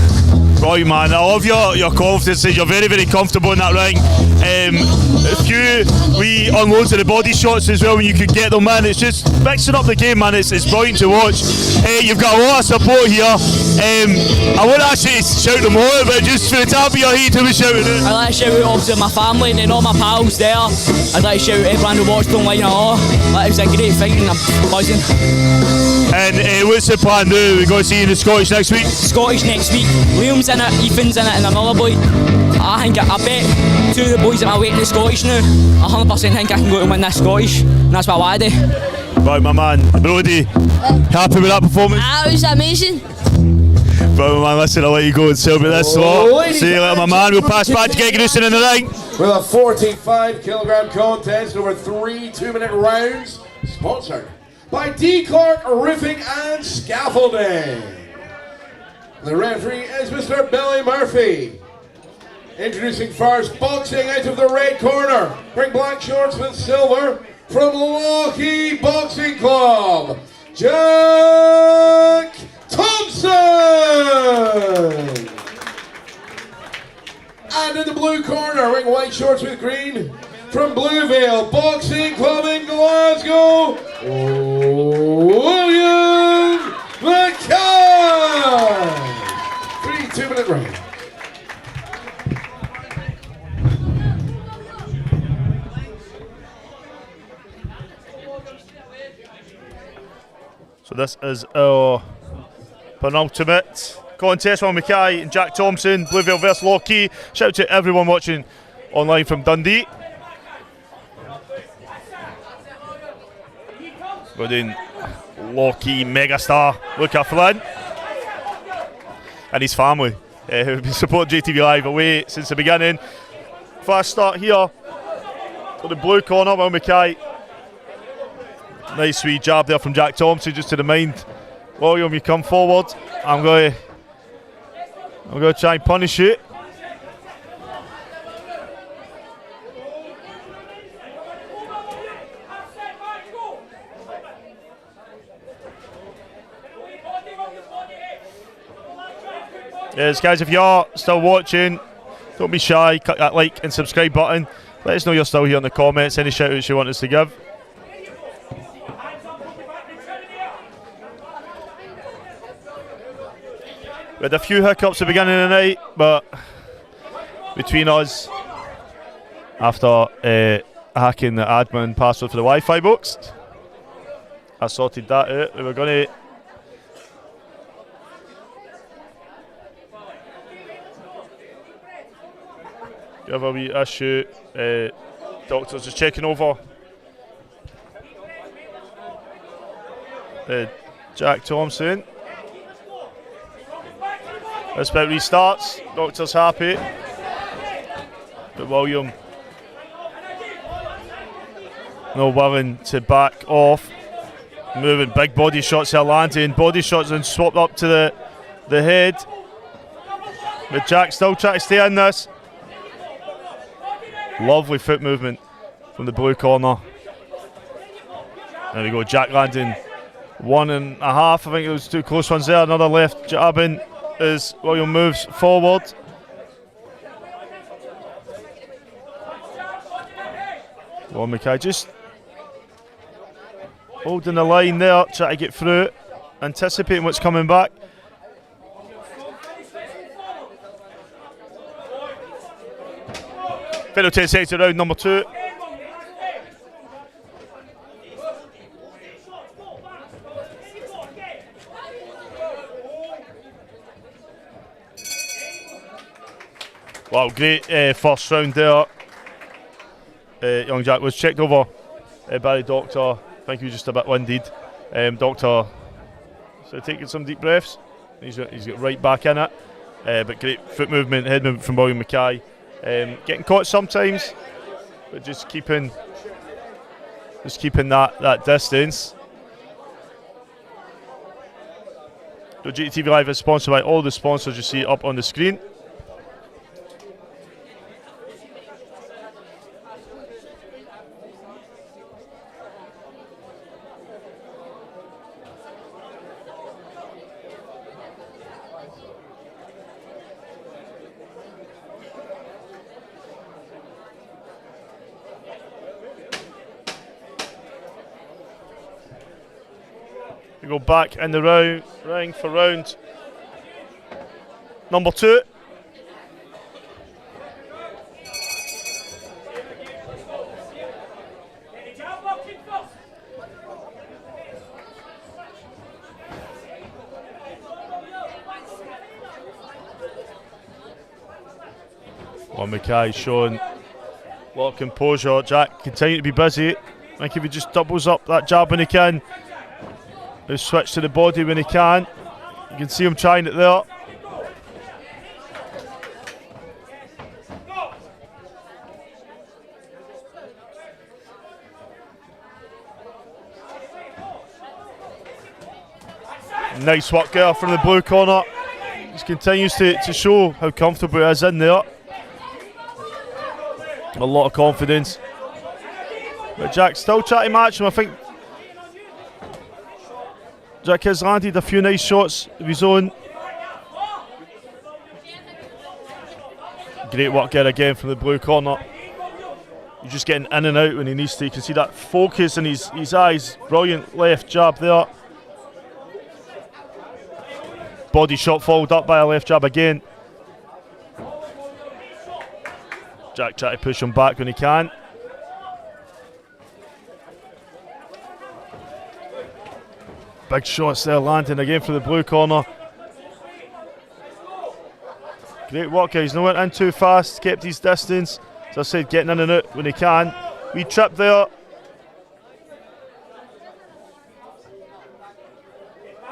Right, man. I love your confidence. You're very, very comfortable in that ring. A few wee unloads of the body shots as well when you could get them, man. It's just mixing up the game, man. It's brilliant to watch. You've got a lot of support here. I wouldn't actually shout them all, but just for the top of your head, who was shouting it? I'd like to shout out obviously my family and then all my pals there. I'd like to shout out everyone who watched online and all. It was a great fight and I'm buzzing. And what's the plan now? We're going to see you in the Scottish next week? Scottish next week. Liam's in it, Ethan's in it, and another boy. I bet 2 of the boys that are waiting the Scottish now, 100% think I can go to win this Scottish, and that's what I want to do. Right, my man, Brody, happy with that performance? It was amazing. Right, my man, listen, I'll let you go and celebrate this lot. See you later, my man. We'll pass back to Gregory in the ring. With a 45-kilogram contest over 3 2-minute rounds, sponsored by D. Clark Roofing and Scaffolding. The referee is Mr. Billy Murphy. Introducing first, boxing out of the red corner, wearing black shorts with silver, from Lochie Boxing Club, Jack Thompson. And in the blue corner, wearing white shorts with green, from Bluevale Boxing Club in Glasgow, William McCann. 3 2-minute round. So this is our penultimate contest from Mackay and Jack Thompson, Bluevale vs Lochie. Shout out to everyone watching online from Dundee. We're doing Lochie megastar Luca Flynn and his family who've been supporting JTV Live away since the beginning. Fast start here. For the blue corner, Will Mackay. Nice wee jab there from Jack Thompson, just to remind William, you come forward. I'm going to try and punish you. Yes, guys, if you're still watching, don't be shy, click that like and subscribe button. Let us know you're still here in the comments, any shout outs you want us to give. We had a few hiccups at the beginning of the night, but between us, after hacking the admin password for the Wi-Fi box, I sorted that out. We were going to have a wee issue. Doctor's just checking over Jack Thompson. This bit restarts. Doctor's happy, but William not willing to back off. Moving big body shots here, landing body shots and swapped up to the head. But Jack still trying to stay in this. Lovely foot movement from the blue corner. There we go, Jack landing 1.5. I think it was two close ones there. Another left jabbing as William moves forward. Well, Mackay just holding the line there, trying to get through it, anticipating what's coming back. Final 10 seconds to round number 2. Wow, great first round there. Young Jack was checked over by the doctor. I think he was just a bit winded. Doctor so taking some deep breaths. He's got right back in it. But great foot movement, head movement from William Mackay. Getting caught sometimes, but just keeping that distance. The JATV Live is sponsored by all the sponsors you see up on the screen. We go back in the ring for round number 2. Well, Mackay showing a lot of composure. Jack continue to be busy. I think if he just doubles up that jab when he can, he'll switch to the body when he can. You can see him trying it there. Nice work there from the blue corner. He continues to show how comfortable he is in there. A lot of confidence. But Jack still trying to match him. I think Jack has landed a few nice shots of his own. Great work there again from the blue corner. He's just getting in and out when he needs to. You can see that focus in his eyes. Brilliant left jab there. Body shot followed up by a left jab again. Jack trying to push him back when he can. Big shots there landing again for the blue corner. Great work here. He's not went in too fast, kept his distance. As I said, getting in and out when he can. Wee trip there.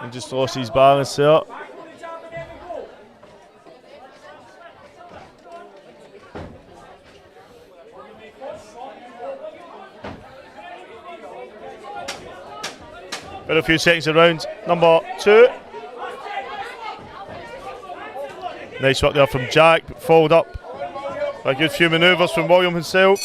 And just lost his balance there. For a few seconds of round number 2. Nice work there from Jack, followed up by a good few manoeuvres from William himself.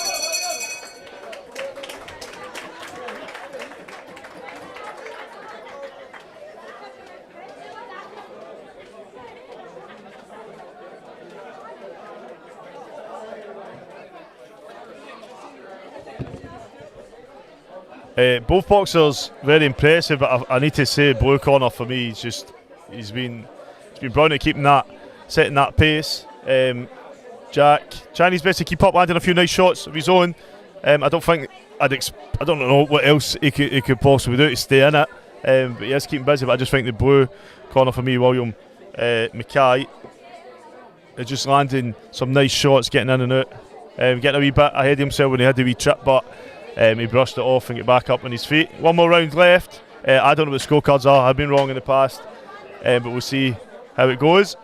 Both boxers very impressive, but I need to say blue corner for me, he's been brilliant at keeping that, setting that pace. Jack trying his best to keep up, landing a few nice shots of his own. I don't know what else he could possibly do to stay in it, but he is keeping busy. But I just think the blue corner for me, William Mackay, is just landing some nice shots, getting in and out, getting a wee bit ahead of himself when he had the wee trip, but he brushed it off and get back up on his feet. One more round left. I don't know what the scorecards are. I've been wrong in the past, but we'll see how it goes.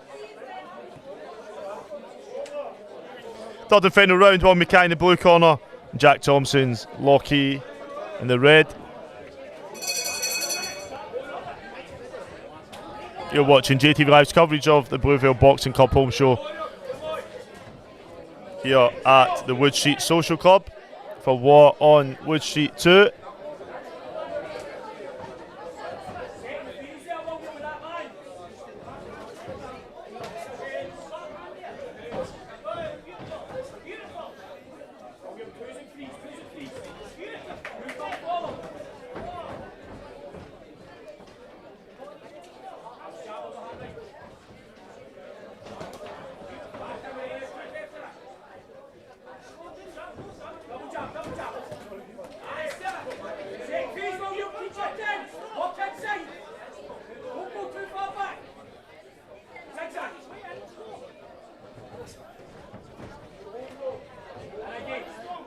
Third and final round. William Mackay in the blue corner, Jack Thompson's Lockheed in the red. You're watching JATV Live's coverage of the Bluevale Boxing Club home show here at the Wood Street Social Club for War on Wood Street 2.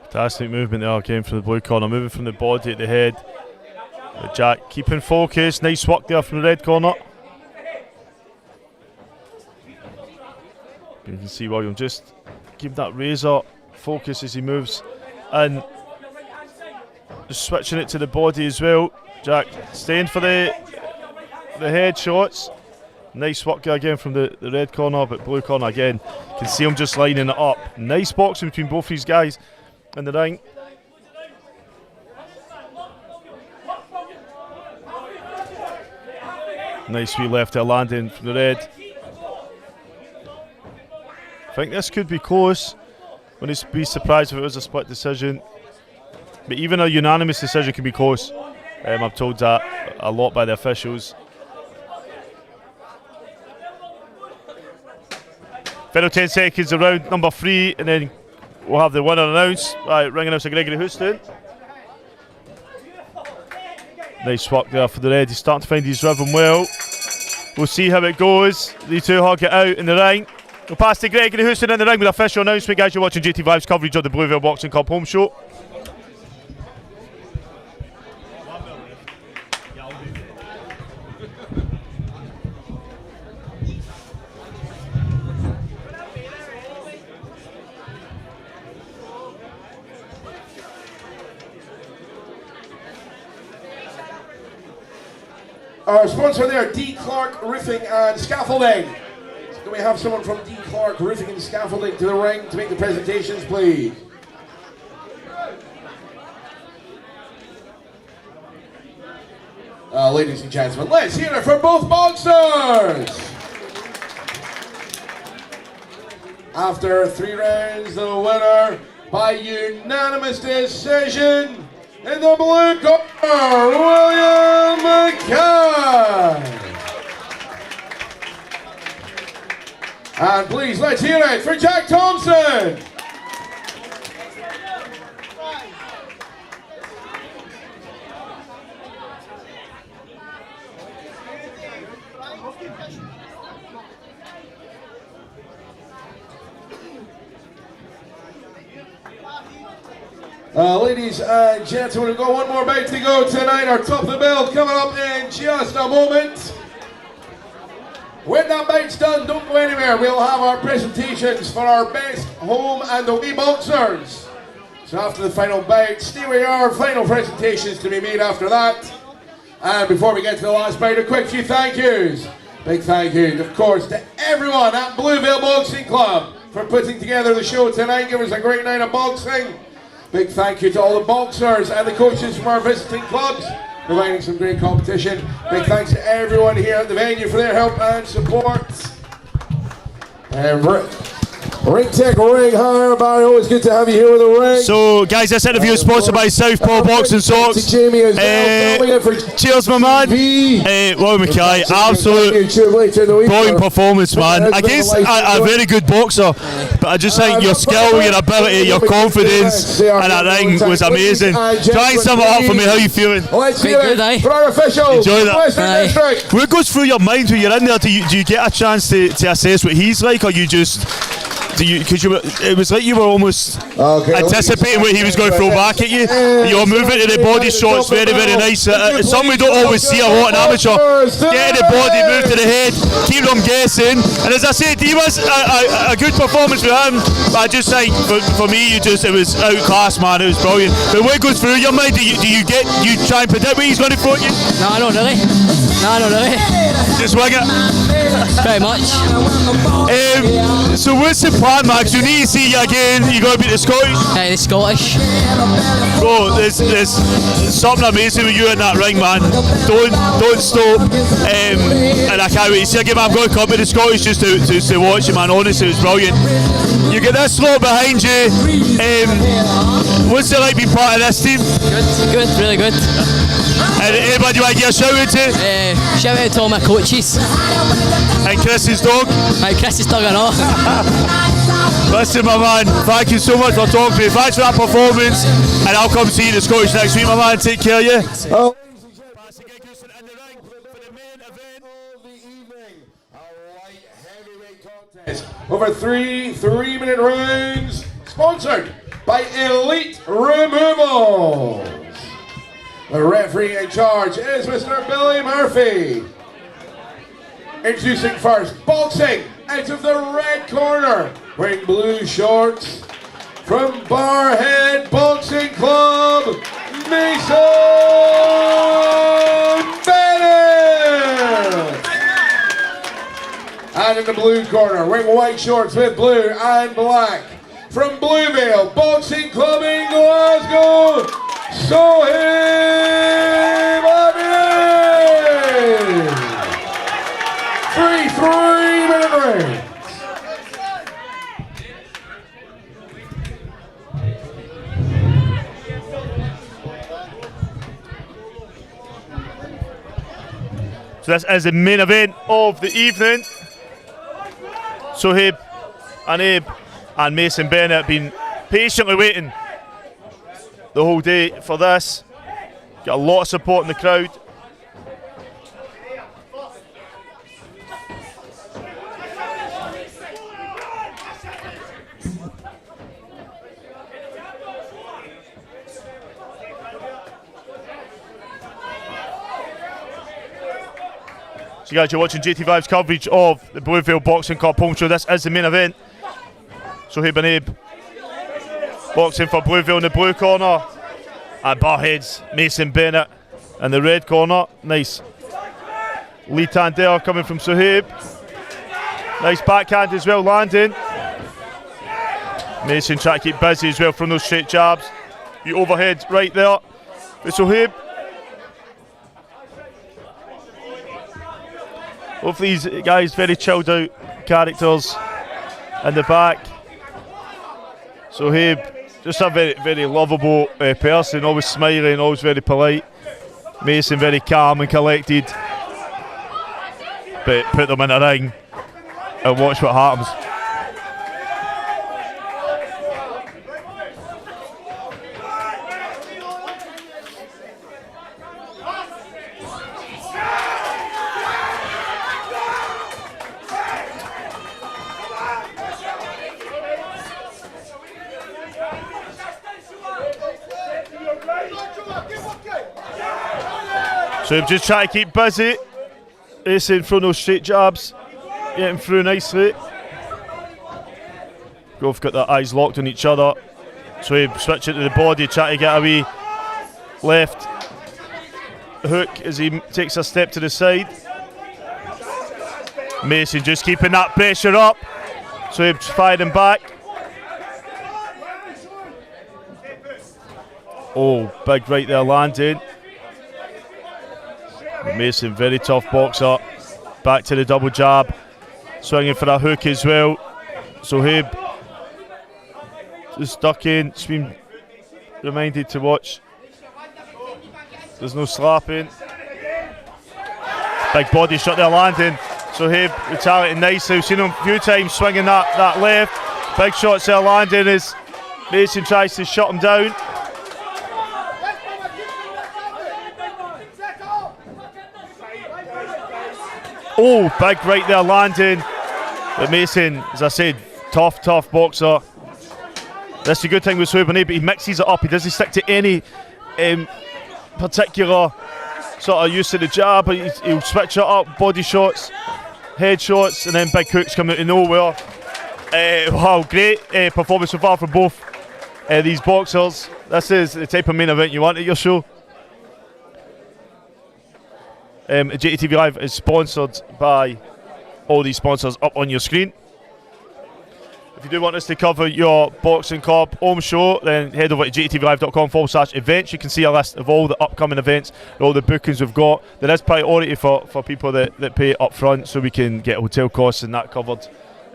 Fantastic movement there again from the blue corner, moving from the body at the head. But Jack keeping focus, nice work there from the red corner. You can see William just give that razor focus as he moves and just switching it to the body as well. Jack staying for the head shots. Nice work there again from the red corner, but blue corner again. You can see him just lining it up. Nice boxing between both these guys in the ring. Nice wee left there landing from the red. I think this could be close. Wouldn't be surprised if it was a split decision. But even a unanimous decision can be close. I'm told that a lot by the officials. Final 10 seconds of round number 3, and then we'll have the winner announced. Right, ring announcer Gregory Houston. Nice work there for the red. He's starting to find his rhythm well. We'll see how it goes. The two hug it out in the ring. We'll pass to Gregory Houston in the ring with official announcement. Guys, you're watching JATV Live's coverage of the Bluevale Boxing Club home show. Our sponsor there, D. Clark Roofing and Scaffolding. So can we have someone from D. Clark Roofing and Scaffolding to the ring to make the presentations, please? Ladies and gentlemen, let's hear it for both boxers! After 3 rounds, the winner by unanimous decision in the blue corner, William Mackay. And please, let's hear it for Jack Thompson. Ladies and gentlemen, we've got one more bout to go tonight. Our top of the bill coming up in just a moment. When that bout's done, don't go anywhere. We'll have our presentations for our best home and away boxers. So after the final bout, stay where you are. Final presentations to be made after that. And before we get to the last bout, a quick few thank yous. Big thank you, of course, to everyone at Bluevale Boxing Club for putting together the show tonight. Give us a great night of boxing. Big thank you to all the boxers and the coaches from our visiting clubs, providing some great competition. Big thanks to everyone here at the venue for their help and support. And Ring Tech, Ring Hire, Barry, always good to have you here with the ring. So, guys, this interview is sponsored by Southpaw Boxing Socks. Cheers, my man. Roy Mackay, absolute brilliant performance, man. Against a very good boxer, but I just think your skill, your ability, your confidence, and that ring was amazing. Try and sum it up for me. How are you feeling? Good, eh? For our officials, enjoy that. What goes through your mind when you're in there? Do you get a chance to assess what he's like, or you just? Because it was like you were almost anticipating what he was going to throw back at you. You were moving to the body shots very, very nice. It's something we don't always see a lot in amateur. Get to the body, move to the head, keep them guessing. And as I said, he was a good performance for him. But I just think for me, it was outclassed, man. It was brilliant. But what goes through your mind? Do you try and predict what he's going to throw at you? No, not really. Just wing it. Pretty much. So what's the plan, Max? You need to see you again. You got to beat the Scottish. The Scottish. Bro, there's something amazing with you in that ring, man. Don't stop. And I can't wait to see again. I'm going to come to the Scottish just to watch you, man. Honestly, it was brilliant. You get this lot behind you. What's it like being part of this team? Good, really good. And anybody you want to give a shout out to? Shout out to all my coaches. And Chris's dog? Chris's dog and all. Listen, my man, thank you so much for talking to me. Thanks for that performance. And I'll come see you in the Scottish next week, my man. Take care of you. Over three 3-minute rounds, sponsored by Elite Removals. The referee in charge is Mr. Billy Murphy. Introducing first, boxing out of the red corner, wearing blue shorts, from Barhead Boxing Club, Mason Bennett. And in the blue corner, wearing white shorts with blue and black, from Bluevale Boxing Club in Glasgow, Sohaib Abid. 3-minute round. So this is the main event of the evening. Sohaib and Abe and Mason Bennett have been patiently waiting the whole day for this. Got a lot of support in the crowd. So guys, you're watching JATV's coverage of the Bluevale Boxing Club home show. This is the main event. Sohaib and Abe boxing for Bluevale in the blue corner. And Barhead's Mason Bennett in the red corner. Nice lead hand there coming from Sohaib. Nice backhand as well landing. Mason trying to keep busy as well from those straight jabs. The overhead right there with Sohaib. Both these guys very chilled out characters in the back. Sohaib, just a very, very lovable person, always smiling, always very polite. Mason very calm and collected. But put them in a ring and watch what happens. So just try to keep busy, acing from those straight jabs, getting through nicely. Both got their eyes locked on each other. So he switch it to the body, try to get a wee left hook as he takes a step to the side. Mason just keeping that pressure up, so he's firing back. Oh, big right there landing. Mason, very tough boxer. Back to the double jab, swinging for a hook as well. So Habe just ducking, just been reminded to watch. There's no slapping. Big body shot there landing. So Habe retaliating nicely. We've seen him a few times swinging that left. Big shots there landing as Mason tries to shut him down. Oh, big right there landing. But Mason, as I said, tough boxer. That's the good thing with Habe, but he mixes it up. He doesn't stick to any particular sort of use of the jab. He'll switch it up, body shots, head shots, and then big hooks come out of nowhere. Wow, great performance so far from both these boxers. This is the type of main event you want at your show. JATV Live is sponsored by all these sponsors up on your screen. If you do want us to cover your boxing club home show, then head over to jatvlive.com/events. You can see a list of all the upcoming events and all the bookings we've got. There is priority for people that pay up front, so we can get hotel costs and that covered.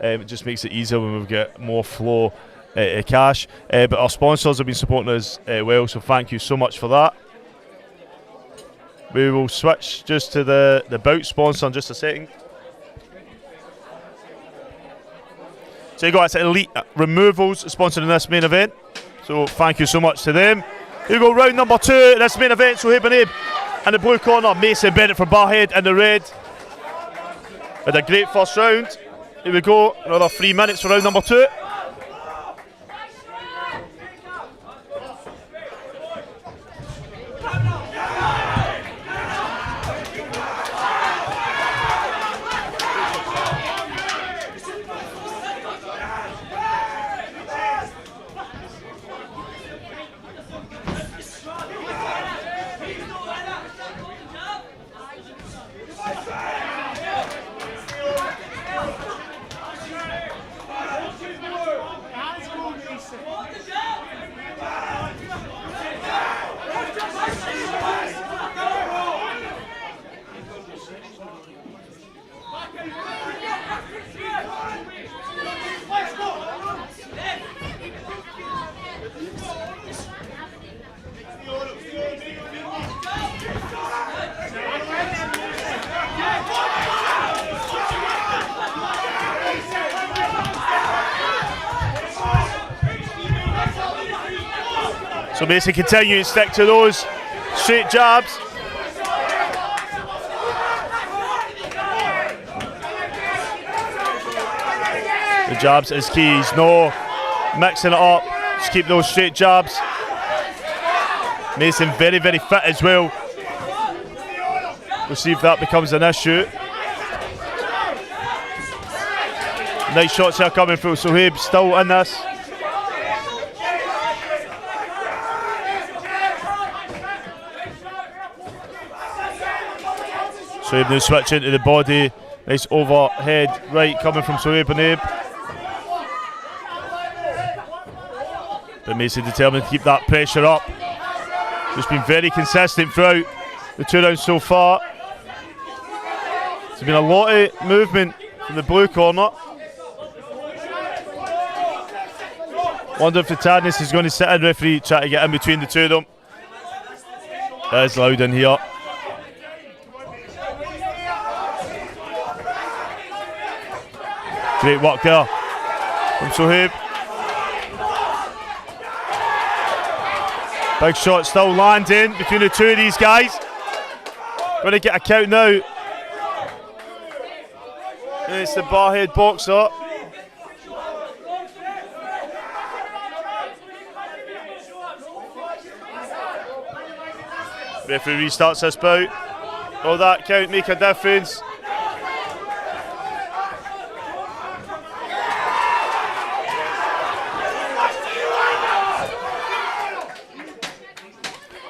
It just makes it easier when we get more flow of cash. But our sponsors have been supporting us well, so thank you so much for that. We will switch just to the bout sponsor in just a second. So you got Elite Removals sponsoring this main event. So thank you so much to them. Here we go, round number 2 this main event. So Habe in the blue corner, Mason Bennett from Barhead in the red. With a great first round. Here we go, another 3 minutes for round number 2. So basically continue to stick to those straight jabs. The jabs is key, he's no mixing it up, just keep those straight jabs. Mason very fit as well. We'll see if that becomes an issue. Nice shots here coming through, so Habe still in this. So Habe now switch into the body. Nice overhead right coming from Sohaib and Habe. But Mason determined to keep that pressure up. Just been very consistent throughout the 2 rounds so far. There's been a lot of movement from the blue corner. Wonder if the Tadness is going to sit in, referee try to get in between the two of them. That is loud in here. Great work there from Sohaib. Big shot still landing between the two of these guys. Going to get a count now. It's the Barhead boxer. Referee restarts this bout. Will that count make a difference?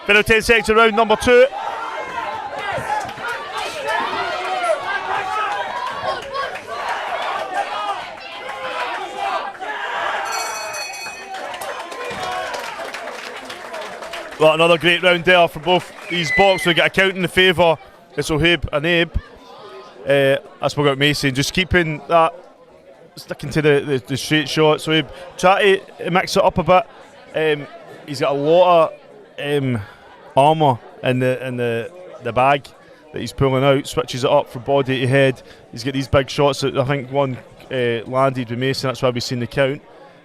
Final 10 seconds of round number 2. Well, another great round there for both these boxers. We get a count in the favour. It's O'Habe and Abe. I spoke about Mason, just keeping that, sticking to the straight shots. So Abe try to mix it up a bit. He's got a lot of armour in the bag that he's pulling out. Switches it up from body to head. He's got these big shots that I think one landed with Mason. That's why we've seen the count.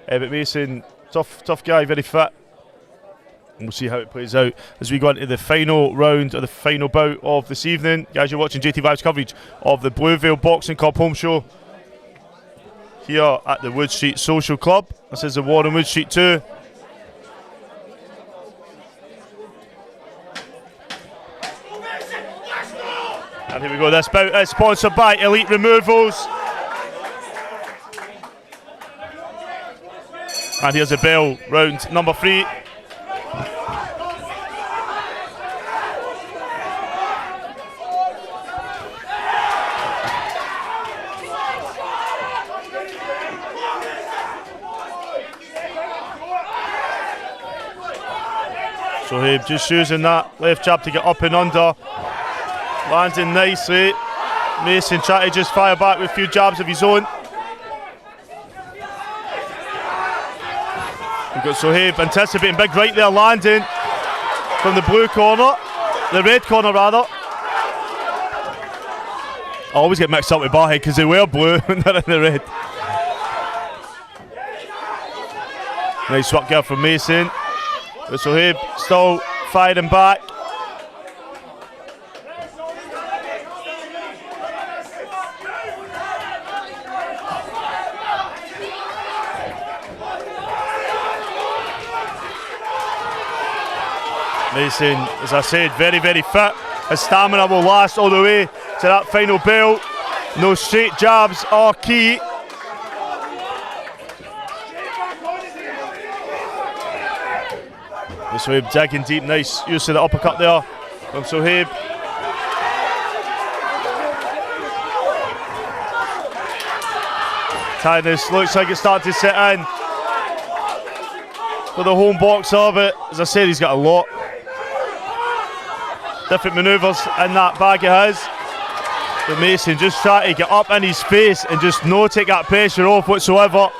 But Mason, tough guy, very fit. And we'll see how it plays out as we go into the final round or the final bout of this evening. Guys, you're watching JATV's coverage of the Bluevale Boxing Club home show here at the Wood Street Social Club. This is the War on Wood Street 2. And here we go, this bout is sponsored by Elite Removals. And here's the bell, round number 3. So Abe just using that left jab to get up and under. Landing nicely. Mason trying to just fire back with a few jabs of his own. We've got Sohaib anticipating big right there, landing from the blue corner, the red corner rather. I always get mixed up with Barhead because they wear blue when they're in the red. Nice work here from Mason. But Sohaib still firing back. Mason, as I said, very, very fit. His stamina will last all the way to that final bell. No straight jabs are key. Sohaib digging deep, nice use of the uppercut there from Sohaib. Tightness looks like it's starting to set in for the home boxer, but as I said, he's got a lot. Different manoeuvres in that bag of his. But Mason just trying to get up in his face and just no take that pressure off whatsoever.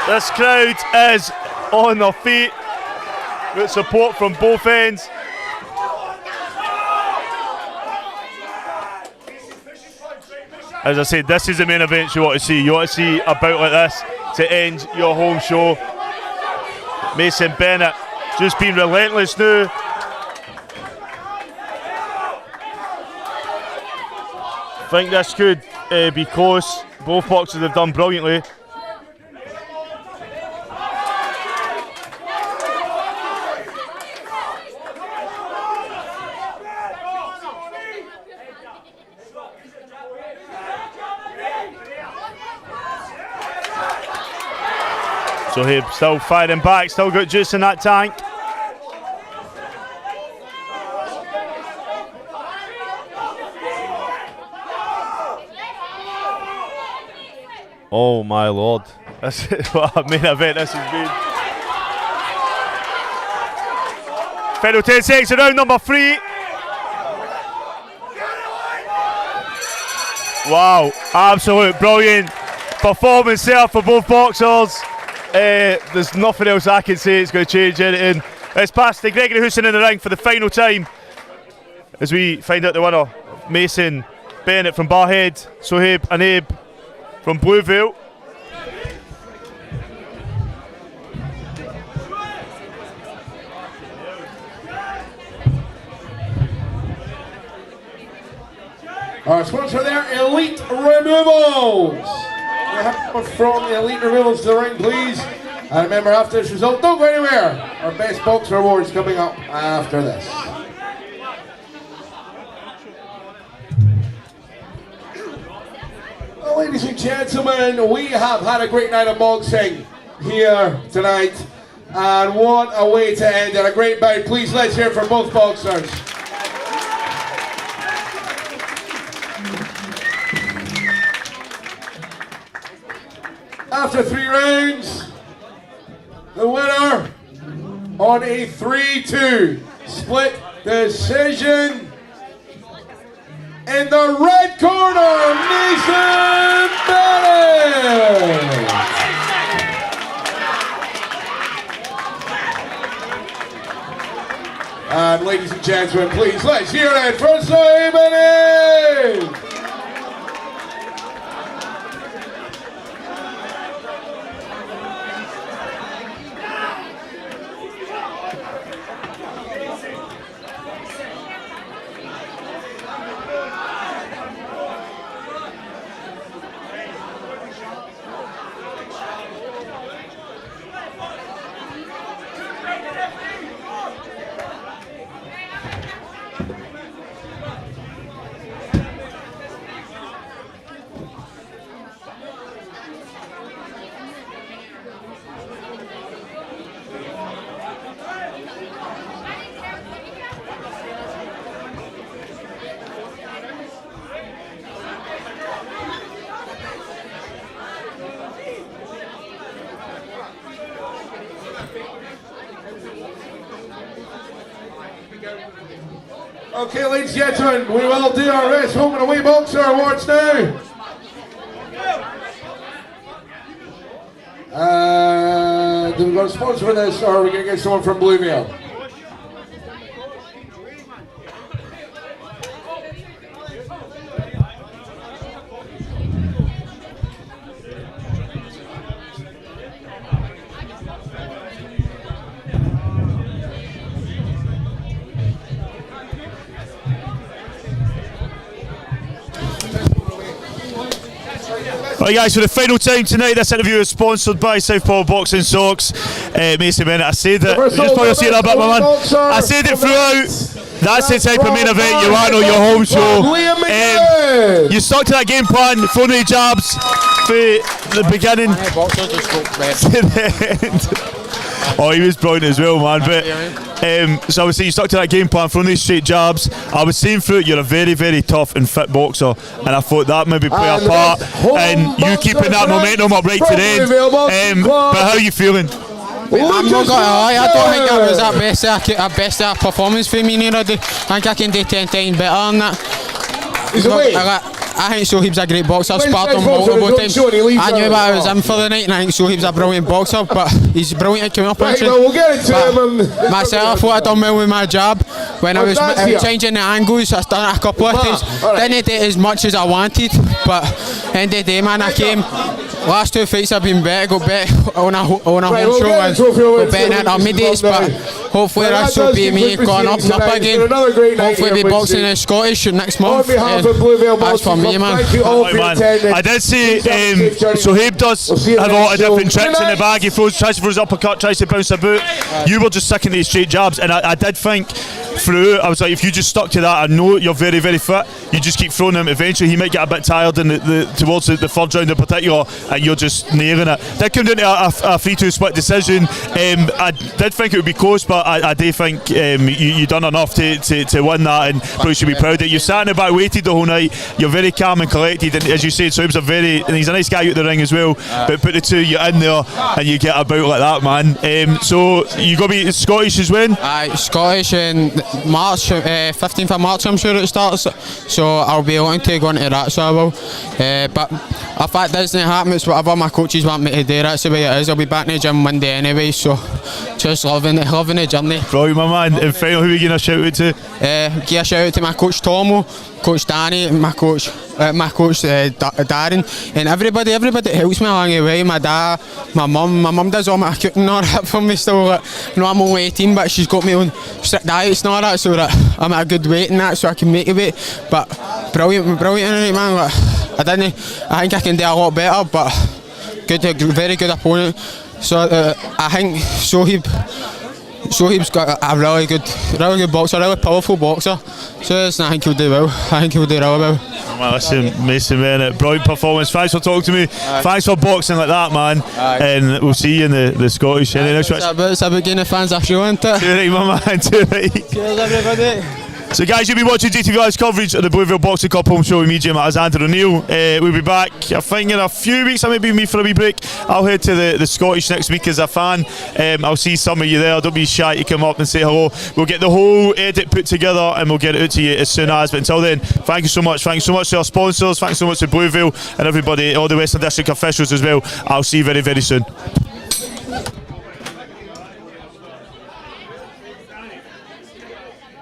This crowd is on their feet with support from both ends. As I said, this is the main event you want to see. You want to see a bout like this to end your home show. Mason Bennett just being relentless now. I think this could be close. Both boxers have done brilliantly. So he's still firing back, still got juice in that tank. Oh my lord, this is what a main event this has been. Final 10 seconds of round number 3. Wow, absolute brilliant performance there for both boxers. There's nothing else I can say it's going to change anything. It's past to Gregory Houston in the ring for the final time as we find out the winner. Mason Bennett from Barhead, Sohaib and Abe from Bluevale. Our sponsor there, Elite Removals. We have from Elite Removals to the ring, please. And remember, after this result, don't go anywhere. Our best boxer awards coming up after this. Well, ladies and gentlemen, we have had a great night of boxing here tonight. And what a way to end it. A great bout. Please let's hear it for both boxers. After 3 rounds, the winner on a 3-2 split decision in the red corner, Mason Bennett. And ladies and gentlemen, please let's hear it for Simon. Okay, ladies and gentlemen, we will do our Best Home and Away Boxer Awards now. Are we going to sponsor for this, or are we going to get someone from Bluevale? Right guys, for the final time tonight, this interview is sponsored by Southpaw Boxing Socks. Mason Bennett, I said it, just while you're saying that bit, my man, I said it throughout. That's the type of main event you want on your home show. You stuck to that game plan, throwing the jabs for the beginning to the end. Oh, he was brilliant as well, man. But so I would say you stuck to that game plan, throwing these straight jabs. I was saying through it, you're a very, very tough and fit boxer, and I thought that maybe play a part in you keeping that momentum up right to the end. But how are you feeling? I'm not gonna lie, I don't think that was our best performance for me near. I think I can do 10 times better than that. I think Sohaib's a great boxer. I've sparred him multiple times. I knew what I was in for the night, and I think Sohaib's a brilliant boxer, but he's brilliant at coming up and we'll get it to him. Myself, I thought I'd done well with my jab. When I was changing the angles, I've done it a couple of times. Didn't do it as much as I wanted, but end of the day, man, I came. Last 2 fights have been better, got better on a home show and got better in intermediates, but hopefully this will be me going up and up again. Hopefully be boxing in Scottish next month. That's for me, man. I did say Sohaib does have a lot of different tricks in the bag. He tries to throw his uppercut, tries to bounce a boot. You were just sticking to these straight jabs, and I did think through, I was like, if you just stuck to that, I know you're very, very fit, you just keep throwing him, eventually he might get a bit tired in towards the third round in particular, and you're just nailing it. Did come down to a 3-2 split decision. I did think it would be close, but I do think you done enough to win that, and probably should be proud of it. You sat in the back, waited the whole night, you're very calm and collected, and as you said, so and he's a nice guy out the ring as well, but put the two you in there and you get about like that, man. So you got to be Scottish as well? Aye, Scottish in March, 15th of March I'm sure it starts, so I'll be wanting to go into that, so I will. But if that doesn't happen, it's whatever my coaches want me to do, that's the way it is. I'll be back in the gym Monday anyway, so just loving the journey. Brilliant, my man. In final, who are you going to shout out to? Give a shout out to my coach Tomo, Coach Danny, my coach Darren, and everybody that helps me along the way. My dad, my mum does all my cooking and all that for me still. Like, you know, I'm only 18, but she's got me on strict diets and all that, so that I'm at a good weight and that, so I can make a weight. But brilliant tonight, man. Like, I think I can do a lot better, but very good opponent. So I think Sohaib's got a really good boxer, a really powerful boxer. So I think he'll do well. I think he'll do really well. Well, listen, Mason Bennett, brilliant performance. Thanks for talking to me. Thanks for boxing like that, man. And we'll see you in the Scottish. It's about getting the fans a show, isn't it? Too right, my man. Too right. Cheers, everybody. So guys, you'll be watching JATV Live's coverage of the Bluevale Boxing Club home show with me, Jim, as Andrew O'Neill. We'll be back, I think, in a few weeks. I may be me for a wee break. I'll head to the Scottish next week as a fan. I'll see some of you there. Don't be shy to come up and say hello. We'll get the whole edit put together and we'll get it out to you as soon as. But until then, thank you so much. Thank you so much to our sponsors. Thanks so much to Bluevale and everybody, all the Western District officials as well. I'll see you very, very soon.